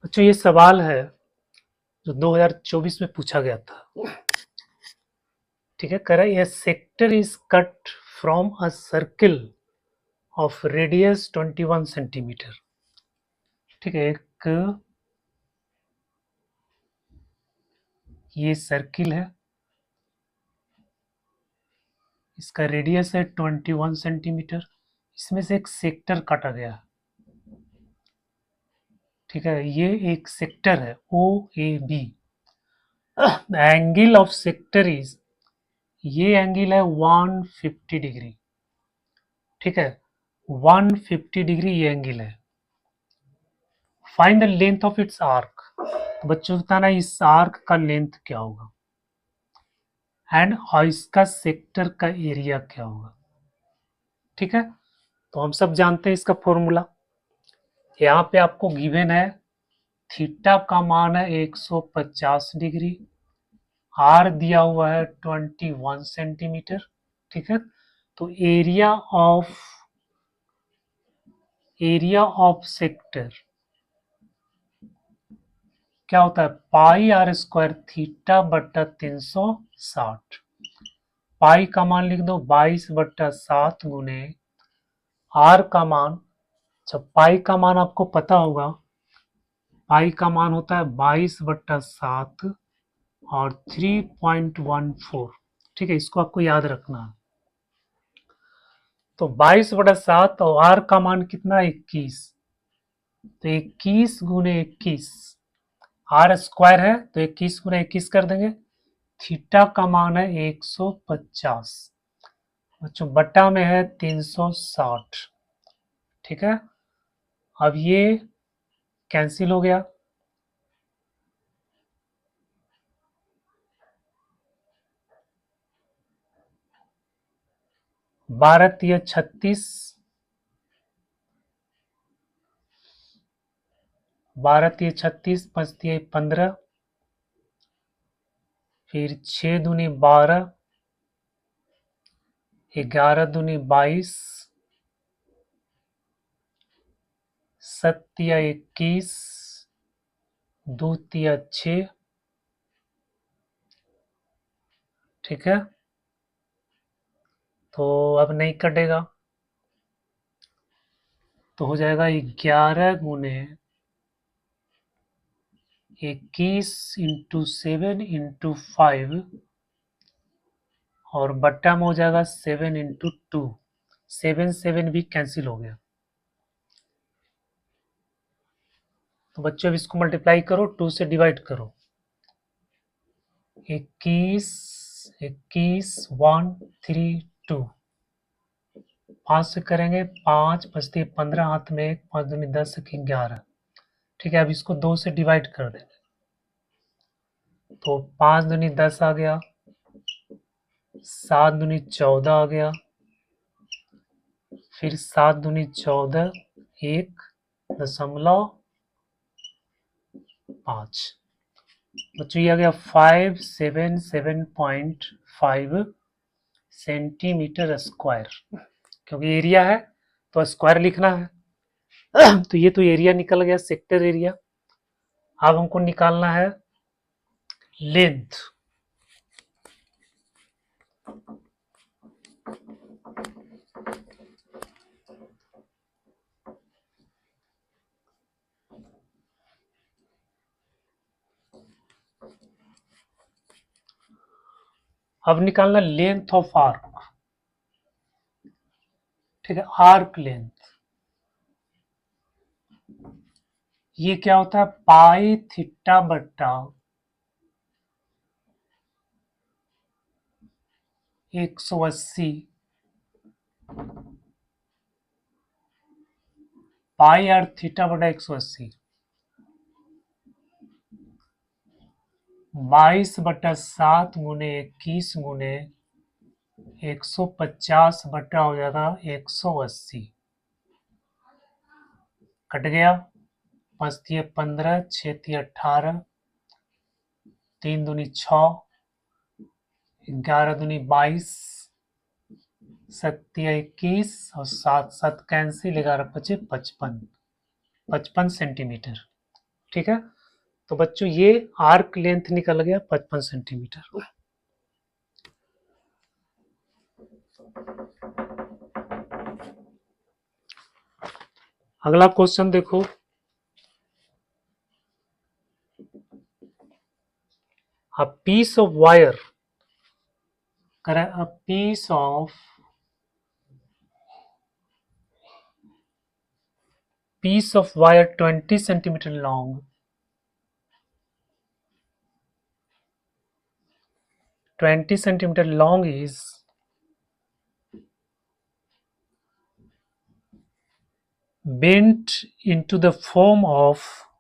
अच्छा, ये सवाल है जो 2024 में पूछा गया था। ठीक है, कह रहा है, sector is cut from a circle of radius 21 centimetre. ठीक है, एक ये सर्किल है, इसका रेडियस है 21 सेंटीमीटर, इसमें से एक सेक्टर काटा गया है। ठीक है, ये एक सेक्टर है O A B. Angle of sector is, ये एंगल है 150 डिग्री। ठीक है, 150 डिग्री ये एंगल है। Find the length of its arc. तो बच्चों को बताना इस आर्क का लेंथ क्या होगा एंड इसका सेक्टर का एरिया क्या होगा। ठीक है, तो हम सब जानते हैं इसका फॉर्मूला। यहाँ पे आपको गिवन है थीटा का मान है 150 डिग्री, आर दिया हुआ है 21 सेंटीमीटर। ठीक है, तो एरिया ऑफ सेक्टर क्या होता है, πr² थीटा बट्टा 360। पाई का मान लिख दो 22/7 गुने आर का मान। जब पाई का मान आपको पता होगा, पाई का मान होता है 22/7 और 3.14। ठीक है, इसको आपको याद रखना है। तो 22/7 और आर का मान कितना है 21, तो 21 गुने 21, आर स्क्वायर है तो 21 गुने 21 कर देंगे। थीटा का मान है 150, बच्चों बट्टा में है 360। ठीक है, अब ये कैंसिल हो गया। बारह तिया 36, 12 तिया 36, 5 तिया 15, फिर 6 दूनी 12, 11 दूनी 22, 7 तिया 21, 2 तिया 6, ठीक है। तो अब नहीं कटेगा, तो हो जाएगा 11 गुने 21 इंटू 7 इंटू 5 और बट्टा में हो जाएगा 7 इंटू 2। 7 7 भी कैंसिल हो गया। तो बच्चों अब इसको मल्टीप्लाई करो, 2 से डिवाइड करो। 21 21 1 3 2, 5 से करेंगे 5 बचती 15, हाथ में 1, 5 दूनी 10, 11, ठीक है। अब इसको 2 से डिवाइड कर देंगे, तो 5 दूनी 10 आ गया, 7 दूनी 14 आ गया, फिर 7 दूनी 14, 1.5। बच्चों ये आ गया 577.5 सेंटीमीटर स्क्वायर। क्योंकि एरिया है तो स्क्वायर लिखना है। तो ये तो एरिया निकल गया, सेक्टर एरिया। अब हमको निकालना है लेंथ। अब निकालना लेंथ ऑफ आर्क, ठीक है, आर्क लेंथ। ये क्या होता है, पाई थीटा बट्टा 180, पाई आर थीटा बटा 180, 22/7 गुने 21 गुने 150 बटा हो जाएगा 180। कट गया, 5 तिया 15, 6 तिया 18, 3 दूनी 6, 11 दूनी 22, 7 तिया 21 और 7 7 कैंसिल, 11 पचे 55 सेंटीमीटर, ठीक है। तो बच्चों ये आर्क लेंथ निकल गया 55 सेंटीमीटर। अगला क्वेश्चन देखो, a piece of wire, a piece of wire 20 centimeter long, 20 centimeter long is bent into the form of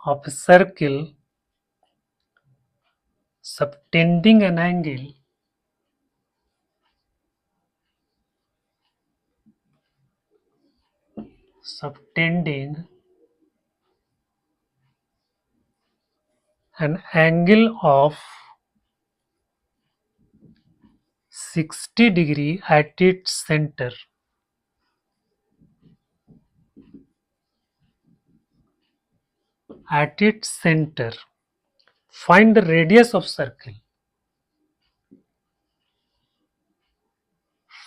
of a circle subtending an angle of 60 degree at its center. Find the radius of circle.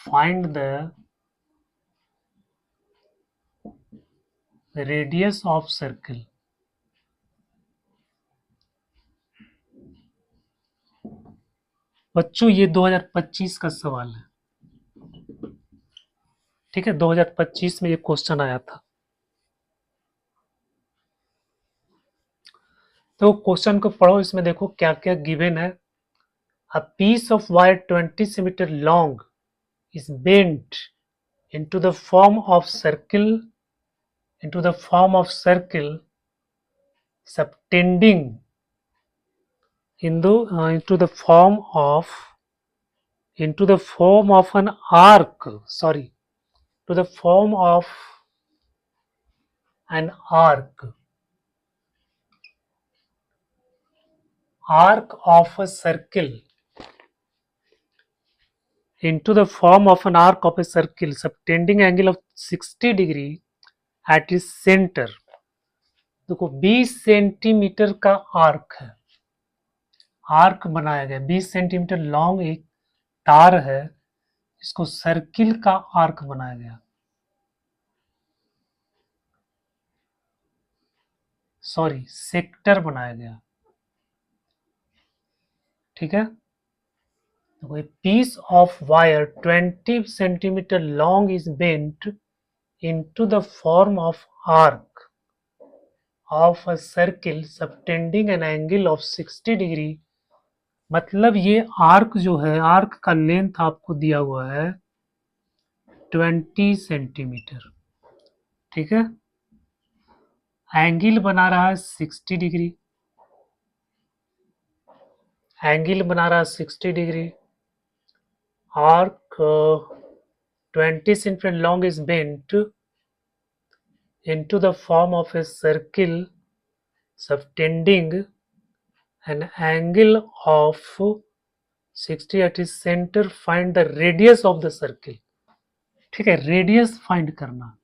Find the radius of circle. बच्चों ये 2025 का सवाल है, ठीक है। 2025 में ये question आया था। तो क्वेश्चन को पढ़ो, इसमें देखो क्या क्या गिवन है। A piece of wire 20 centimeter long is bent into the form of circle subtending into the form of an arc, sorry, to the form of an arc of a circle, into the form of an arc of a circle subtending angle of 60 degree at its center. देखो 20 centimetre का arc है, arc बनाया गया 20 centimetre long एक तार है, इसको circle का आर्क बनाया गया, सॉरी सेक्टर बनाया गया, ठीक है। तो a piece of wire 20 centimeter long is bent into the form of arc of a circle subtending an angle of 60 degree। मतलब ये आर्क जो है, आर्क का लेंथ आपको दिया हुआ है 20 सेंटीमीटर, ठीक है। एंगल बना रहा है 60 डिग्री, एंगल बना रहा है 60 degree. Arc 20 centimeter long is bent into the form of a circle subtending an angle of 60 at its center. Find the radius of the circle। ठीक है, रेडियस फाइंड करना।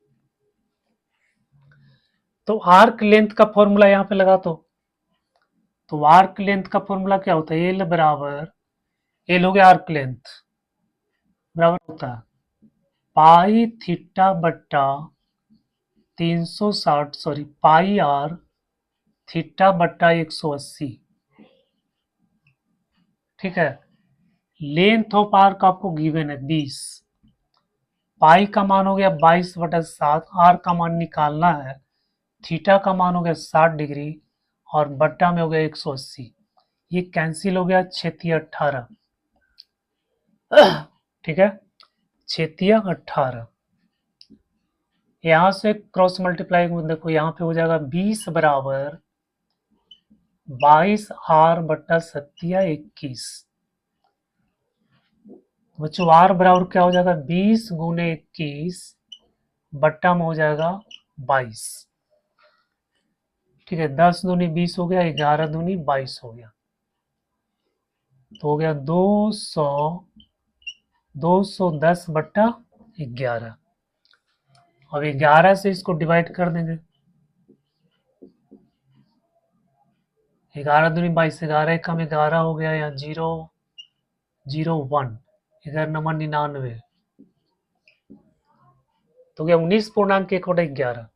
तो आर्क लेंथ का formula यहाँ पे लगा तो आर्क लेंथ का फॉर्मूला क्या होता है, एल बराबर, एल हो गया आर्क लेंथ, बराबर होता है पाई थीटा बट्टा 360, सॉरी पाई आर थीटा बट्टा 180, ठीक है। लेंथ ऑफ आर्क आपको गिवन है 20, पाई का मान हो गया 22/7, आर का मान निकालना है, थीटा का मान हो गया 60 डिग्री और बट्टा में हो गया 180, ये कैंसिल हो गया 6×18, ठीक है, 6×18। यहां से क्रॉस मल्टीप्लाई देखो, यहाँ पे हो जाएगा 20 बराबर 22R बट्टा 7×21। बच्चों आर बराबर क्या हो जाएगा 20 गुने 21 बट्टा में हो जाएगा 22, ठीक है। 10 दूनी 20 हो गया, 11 दूनी 22 हो गया, तो हो गया 210 बट्टा 11। अब 11 से इसको डिवाइड कर देंगे, 11 दूनी 22, 11 कम 11 हो गया, या 001, 11 नंबर 99, तो गया 19.1/11,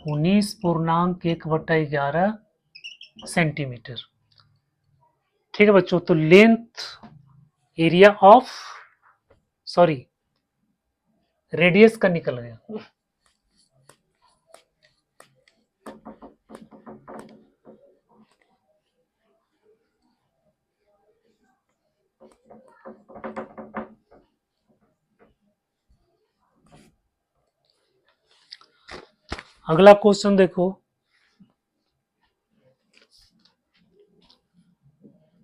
19.1/11 सेंटीमीटर, ठीक है बच्चों। तो length area of, sorry radius का निकल गया। अगला क्वेश्चन देखो,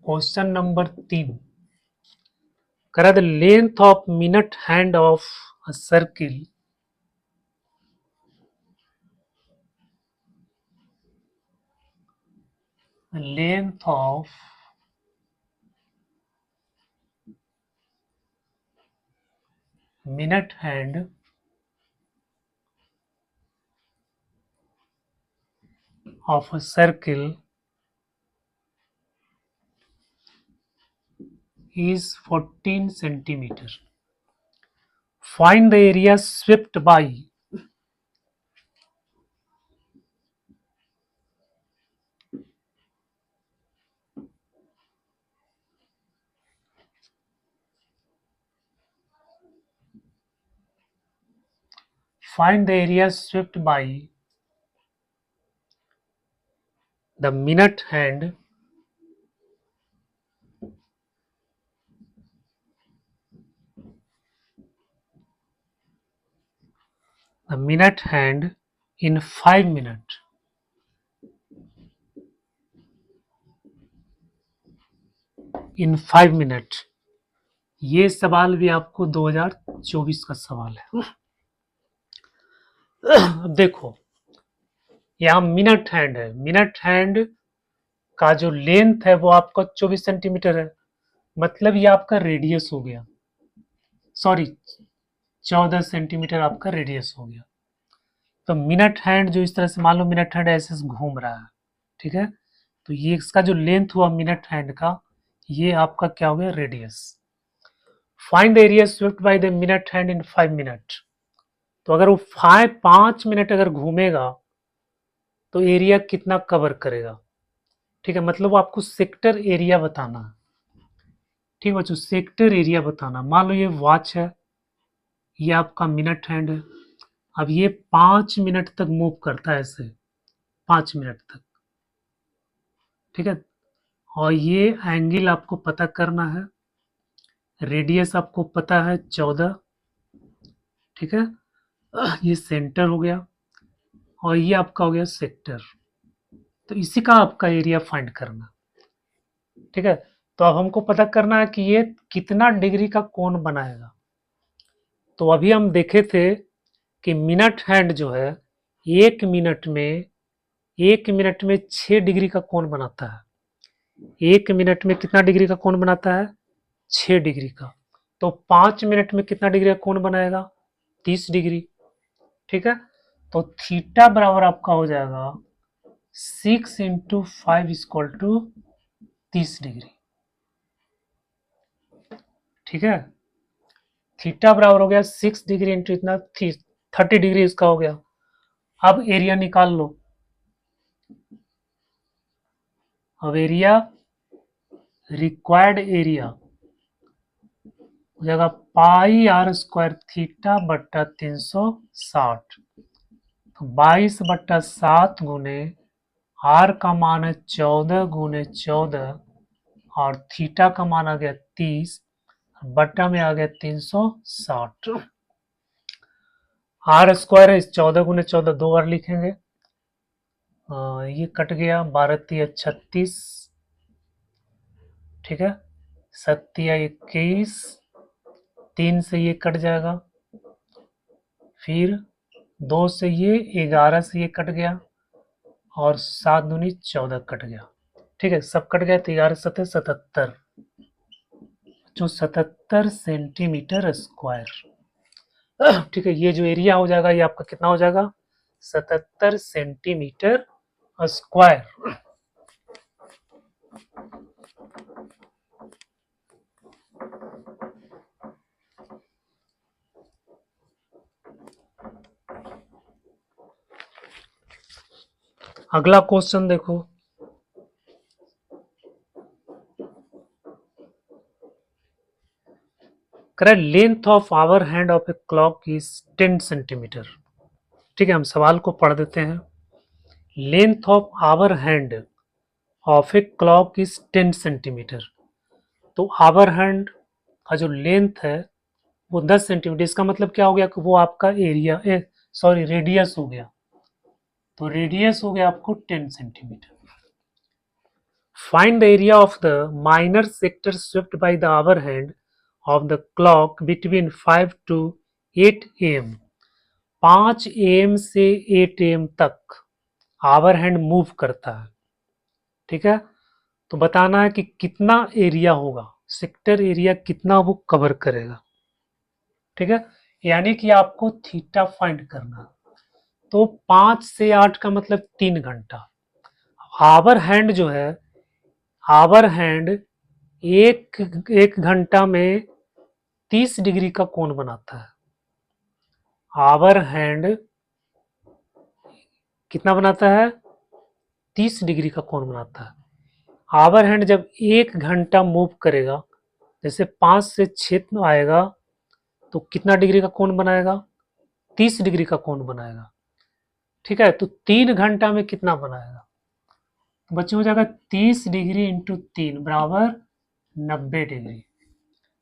क्वेश्चन नंबर 3 करा, the length of minute hand of a circle length of minute hand of a circle is 14 centimeter. Find the area swept by the minute hand in 5 minutes. In 5 minute. ये सवाल भी आपको 2024 का सवाल है। अब देखो, यहाँ मिनट हैंड है, मिनट हैंड का जो लेंथ है वो आपका 24 सेंटीमीटर है, मतलब ये आपका रेडियस हो गया, सॉरी 14 सेंटीमीटर आपका रेडियस हो गया। तो मिनट हैंड जो इस तरह से, मान लो मिनट हैंड ऐसे घूम रहा है, ठीक है, तो ये इसका जो लेंथ हुआ मिनट हैंड का, ये आपका क्या हो गया, radius. Find the area swept by the minute hand in 5 minute. तो अगर वो 5 मिनट अगर घूमेगा तो एरिया कितना कवर करेगा, ठीक है, मतलब वो आपको सेक्टर एरिया बताना है। ठीक है बच्चों, सेक्टर एरिया बताना। मान लो ये वॉच है, ये आपका मिनट हैंड है, अब ये 5 मिनट तक मूव करता है ऐसे, 5 मिनट तक, ठीक है, और ये एंगल आपको पता करना है, रेडियस आपको पता है 14, ठीक है, ये सेंटर हो गया और ये आपका हो गया सेक्टर। तो इसी का आपका एरिया फाइंड करना, ठीक है। तो अब हमको पता करना है कि ये कितना डिग्री का कोण बनाएगा। तो अभी हम देखे थे कि मिनट हैंड जो है एक मिनट में 6 डिग्री का कोण बनाता है। एक मिनट में कितना डिग्री का कोण बनाता है, 6 डिग्री का। तो 5 मिनट में कितना डिग्री का कोण बनाएगा, 30 डिग्री, ठीक है। तो थीटा बराबर आपका हो जाएगा 6 इंटू 5 इक्वल टू 30 डिग्री, ठीक है। थीटा बराबर हो गया 6 डिग्री इंटू इतना 30 डिग्री इसका हो गया। अब एरिया निकाल लो। अब एरिया, रिक्वायर्ड एरिया हो जाएगा पाई आर स्क्वायर थीटा बट्टा 360। तो 22/7 गुने आर का मान है 14 गुने 14 और थीटा का मान आ गया 30, बट्टा में आ गया 360। आर स्क्वायर है, इस 14 गुने 14 दो बार लिखेंगे, ये कट गया, 12 36, ठीक है, 7 21, 3 से ये कट जाएगा, फिर 2 से ये, 11 से ये कट गया और 7 दूनी 14 कट गया, ठीक है, सब कट गया। तो 11 7 77, जो 77 सेंटीमीटर स्क्वायर, ठीक है। ये जो एरिया हो जाएगा ये आपका कितना हो जाएगा, 77 सेंटीमीटर स्क्वायर। अगला क्वेश्चन देखो, correct, length of hour hand of a clock is 10 centimetre, ठीक है। हम सवाल को पढ़ देते हैं। Length of hour hand of a clock is 10 centimetre. तो आवर हैंड का जो लेंथ है वो 10 सेंटीमीटर, इसका मतलब क्या हो गया कि वो आपका एरिया, सॉरी रेडियस हो गया। तो रेडियस हो गया आपको 10 centimetre. Find the area of the minor sector swept by the hour hand of the clock between 5 to 8 AM। 5 AM से 8 AM तक आवर हैंड मूव करता है, ठीक है। तो बताना है कि कितना एरिया होगा, सेक्टर एरिया कितना वो कवर करेगा, ठीक है। यानी कि आपको थीटा फाइंड करना। तो 5 से 8 का मतलब 3 घंटा। आवर हैंड जो है, आवर हैंड एक एक घंटा में 30 डिग्री का कोण बनाता है। आवर हैंड कितना बनाता है, 30 डिग्री का कोण बनाता है। आवर हैंड जब एक घंटा मूव करेगा, जैसे 5 से 6 आएगा तो कितना डिग्री का कोण बनाएगा, 30 डिग्री का कोण बनाएगा, ठीक है। तो 3 घंटा में कितना बनाएगा, तो बच्चे हो जाएगा 30 डिग्री इंटू 3 बराबर 90 डिग्री।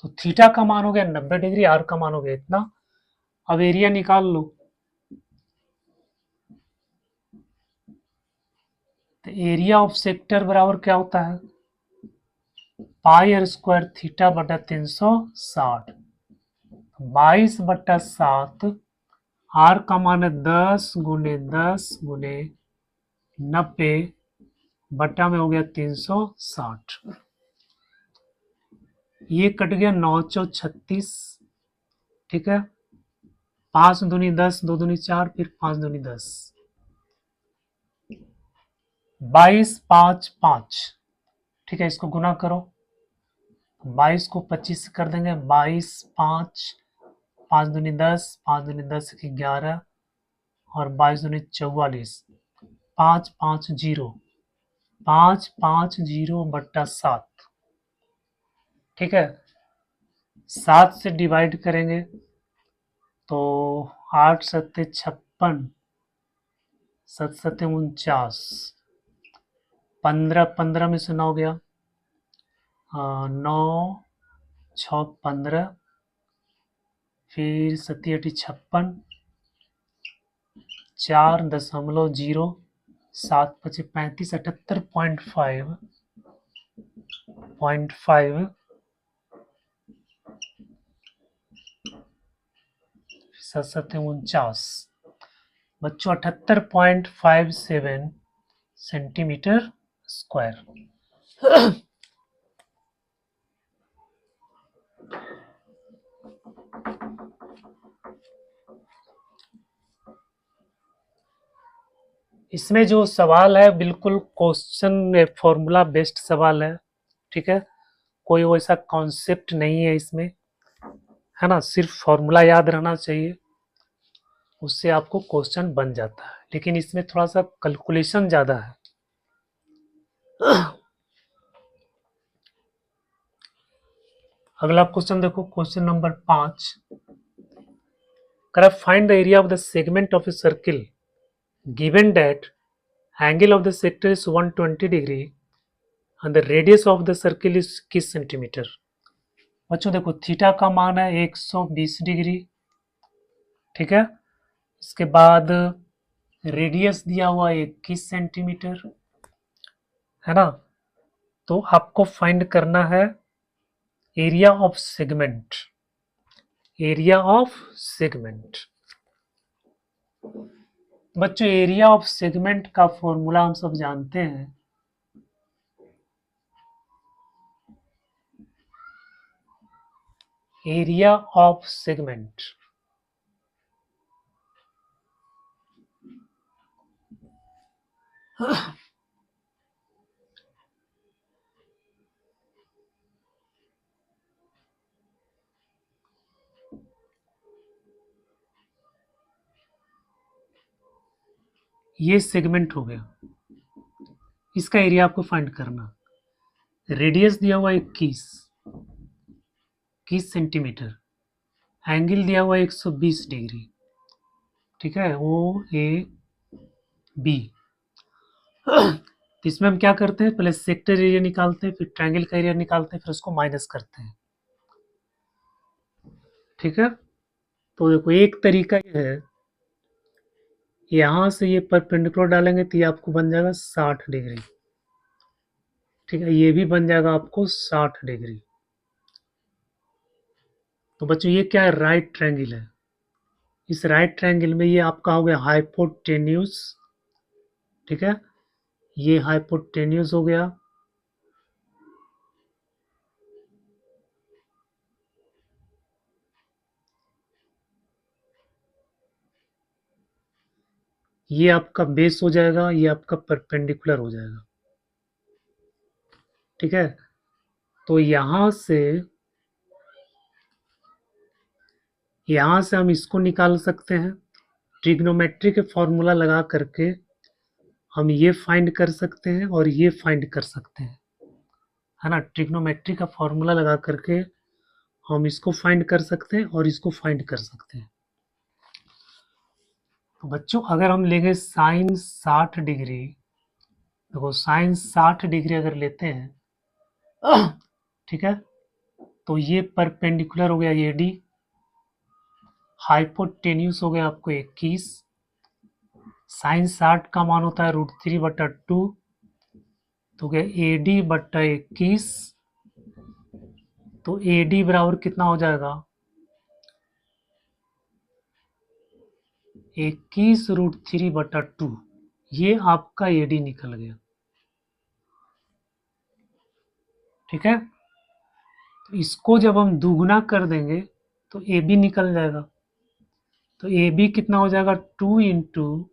तो थीटा का मान हो गया 90 डिग्री, आर का मान हो गया इतना। अब एरिया निकाल लो। तो एरिया ऑफ सेक्टर बराबर क्या होता है, पाई आर स्क्वायर थीटा बटा 360, 22/7 आर का मान है 10 गुने 10 गुने 90 बटा में हो गया 360। ये कट गया 936, ठीक है। 5 दूनी 10, 2 दूनी 4, फिर 5 दूनी 10, 22 5 5, ठीक है। इसको गुना करो, 22 को 25 से कर देंगे, 22 5, 5 दूनी 10, 5 दूनी 10 की 11 और 22 दूनी 44, 5 5 0, 5 5 0 बट्टा 7, ठीक है। 7 से डिवाइड करेंगे तो 8 सत्ते 56, 7 सत्ते 49, 15 15 में से 9 गया, 9 6 15, फिर 7 8 56, 4.0, 7 5 35, 78.5, 7 7 49, बच्चों 78.57 सेंटीमीटर स्क्वायर। इसमें जो सवाल है बिल्कुल क्वेश्चन फॉर्मूला बेस्ड सवाल है, ठीक है। कोई वैसा कॉन्सेप्ट नहीं है इसमें, है ना। सिर्फ फॉर्मूला याद रहना चाहिए, उससे आपको क्वेश्चन बन जाता है। लेकिन इसमें थोड़ा सा कैलकुलेशन ज़्यादा है। अगला क्वेश्चन देखो, question number 5। Find the area of the segment of a circle given that angle of the sector is 120 degree and the radius of the circle is किस सेंटीमीटर। बच्चों देखो, थीटा का मान है 120 डिग्री, ठीक है। इसके बाद रेडियस दिया हुआ है 21 सेंटीमीटर, है ना। तो आपको फाइंड करना है area of segment, area of segment. बच्चों एरिया ऑफ सेगमेंट का फॉर्मूला हम सब जानते हैं, एरिया ऑफ सेगमेंट ये सेगमेंट हो गया, इसका एरिया आपको फाइंड करना। रेडियस दिया हुआ 21 सेंटीमीटर, एंगल दिया हुआ 120 डिग्री, ठीक है। O A B. तो इसमें हम क्या करते हैं, पहले सेक्टर एरिया निकालते हैं, फिर ट्रायंगल का एरिया निकालते हैं, फिर उसको माइनस करते हैं, ठीक है। तो देखो एक तरीका ये है, यहां से ये परपेंडिकुलर डालेंगे तो ये आपको बन जाएगा 60 डिग्री, ठीक है। ये भी बन जाएगा आपको 60 डिग्री। तो बच्चों ये क्या है, राइट ट्रायंगल है। इस राइट ट्रायंगल में ये आपका हो गया हाइपोटेन्यूज, ठीक है। ये हाइपोटेन्यूज हो गया, ये आपका बेस हो जाएगा, ये आपका परपेंडिकुलर हो जाएगा, ठीक है। तो यहां से हम इसको निकाल सकते हैं, ट्रिग्नोमेट्री के फॉर्मूला लगा करके हम ये फाइंड कर सकते हैं और ये फाइंड कर सकते हैं, है ना। ट्रिग्नोमेट्री का फॉर्मूला लगा करके हम इसको फाइंड कर सकते हैं और इसको फाइंड कर सकते हैं। तो बच्चों अगर हम लेंगे साइन 60 डिग्री, देखो साइन 60 डिग्री अगर लेते हैं, ठीक है, तो ये परपेंडिकुलर हो गया ये डी, हाइपोटेन्यूस हो गया आपको 21, साइन 60 का मान होता है √3/2, तो गया AD/21 तो ए डी बराबर कितना हो जाएगा, 21√3/2। ये आपका ए डी निकल गया। ठीक है, तो इसको जब हम दुगुना कर देंगे तो ए बी निकल जाएगा। तो ए बी कितना हो जाएगा, 2 ×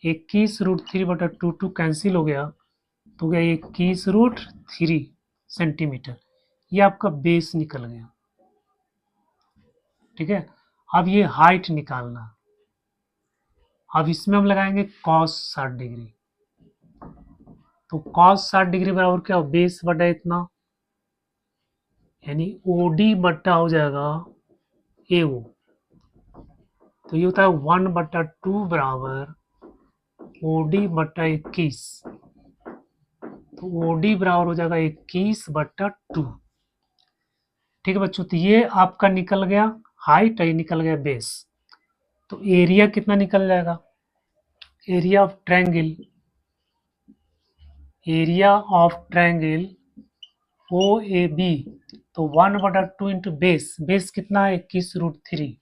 21√3/2, 2 कैंसिल हो गया तो हो गया 21√3 सेंटीमीटर। ये आपका बेस निकल गया। ठीक है, अब ये हाइट निकालना। अब इसमें हम लगाएंगे cos 60 डिग्री। तो cos 60 डिग्री बराबर क्या हो, बेस बटा इतना, यानी OD बटा हो जाएगा AO। तो ये होता है 1/2 बराबर OD बटा 21। तो OD बराबर हो जाएगा 21/2। ठीक है बच्चों, तो ये आपका निकल गया हाइट, ये निकल गया बेस। तो एरिया कितना निकल जाएगा, area of triangle, area of triangle O A B, तो 1/2 इंटू बेस, बेस कितना है 21√3।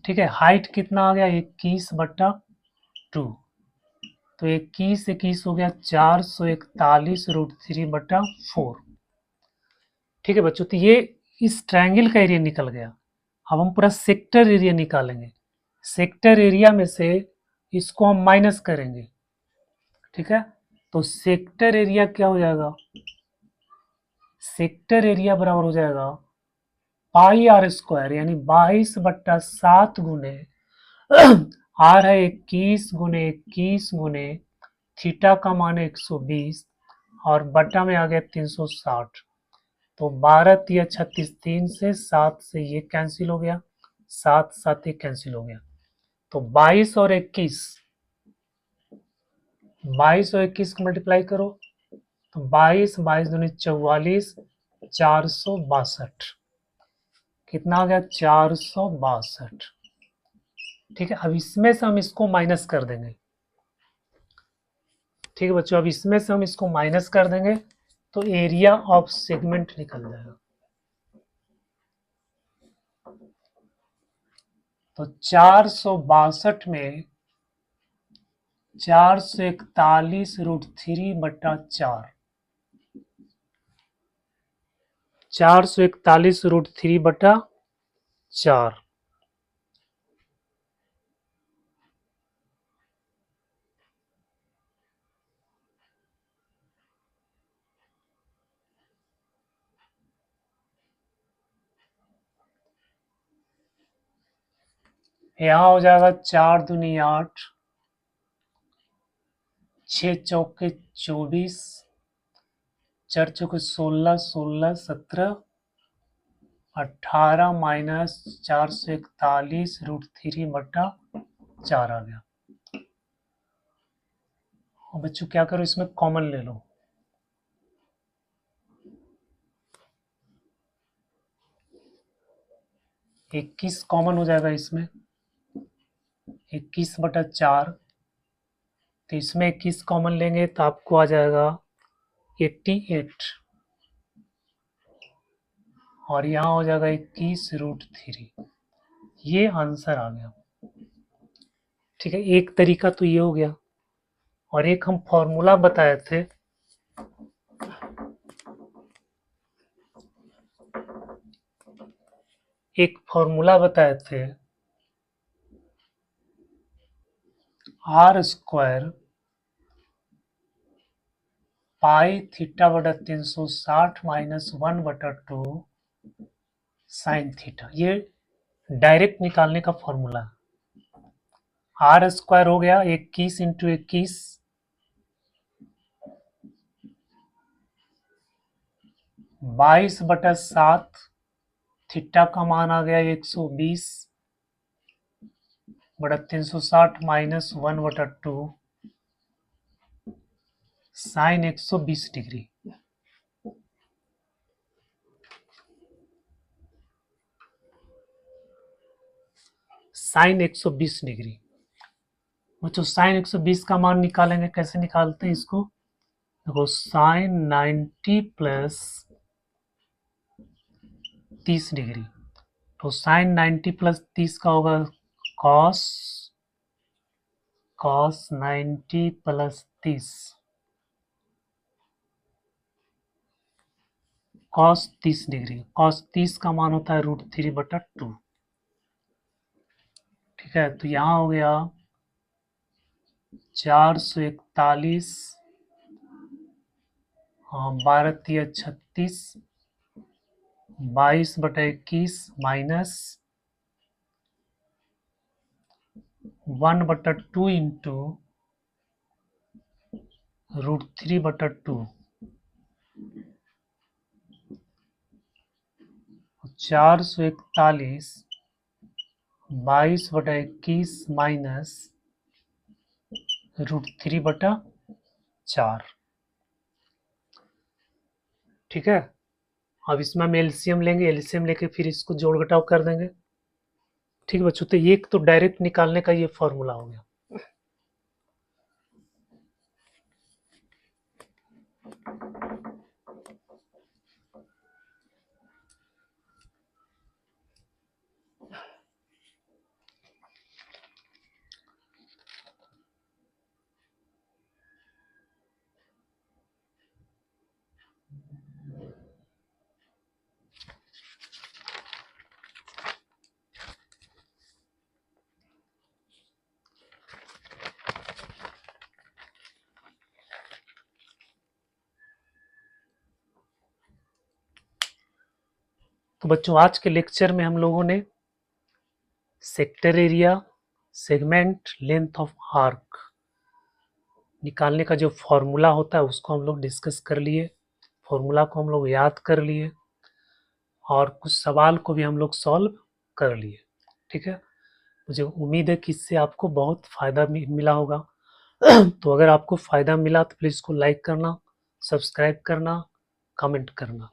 ठीक है, हाइट कितना आ गया 21/2, तो 21 हो गया 441√3/4। ठीक है बच्चों, तो ये इस ट्रायंगल का एरिया निकल गया। अब हम पूरा सेक्टर एरिया निकालेंगे। सेक्टर एरिया में से इसको हम माइनस करेंगे। ठीक है, तो सेक्टर एरिया क्या हो जाएगा, सेक्टर एरिया बराबर हो जाएगा πr², यानी 22/7 गुने आर है 21 × 21 थीटा का मान है 120 और बटा में आ गया 360। तो 12 × 36, 3 से 7 से ये कैंसिल हो गया, 7 7 ये कैंसिल हो गया। तो 22 और 21, 22 और 21 को मल्टीप्लाई करो तो 22 22 दूनी 44, 462। कितना आ गया 462। ठीक है, अब इसमें से हम इसको माइनस कर देंगे। ठीक है बच्चों, अब इसमें से हम इसको माइनस कर देंगे तो एरिया ऑफ सेगमेंट निकल जाएगा। तो 462 में 441√3/4, 441√3/4। यहाँ हो जाएगा 4 दूनी 8, 6 चौके 24, 4 चौके 16, 16 17, 18 माइनस 441√3/4 आ गया। और बच्चों क्या करो, इसमें कॉमन ले लो। इक्कीस कॉमन हो जाएगा इसमें, 21/4। तो इसमें 21 कॉमन लेंगे तो आपको आ जाएगा 88 और यहाँ हो जाएगा 21√3। ये आंसर आ गया। ठीक है, एक तरीका तो ये हो गया और एक हम फॉर्मूला बताए थे, एक फॉर्मूला बताए थे r² पाई थीटा बटा 360 माइनस 1/2 साइन थीटा। ये डायरेक्ट निकालने का फॉर्मूला है। r² हो गया 21 × 21, 22/7, थीटा का मान आ गया 120/360 minus 1/2 sine 120 degree. Sine 120 degree. बच्चों साइन 120 का मान निकालेंगे, कैसे निकालते हैं इसको, देखो साइन 90 प्लस 30 डिग्री। तो साइन 90 प्लस 30 का होगा cos 90 plus 30, cos 30 degree. Cos 30 का मान होता है √3/2। ठीक है, तो यहाँ हो गया 441, 12×3 = 36, 22/21 माइनस 1/2 इंटू √3/2। 441 22/21 माइनस √3/4। ठीक है, अब इसमें हम एलसीएम लेंगे, एलसीएम लेके फिर इसको जोड़ घटाव कर देंगे। ठीक है बच्चों, तो ये तो डायरेक्ट निकालने का ये फॉर्मूला हो गया। तो बच्चों, आज के लेक्चर में हम लोगों ने sector area, segment, length of arc निकालने का जो फॉर्मूला होता है उसको हम लोग डिस्कस कर लिए, फॉर्मूला को हम लोग याद कर लिए और कुछ सवाल को भी हम लोग सॉल्व कर लिए। ठीक है, मुझे उम्मीद है कि इससे आपको बहुत फ़ायदा मिला होगा। तो अगर आपको फ़ायदा मिला तो प्लीज़ इसको लाइक करना, सब्सक्राइब करना, कमेंट करना।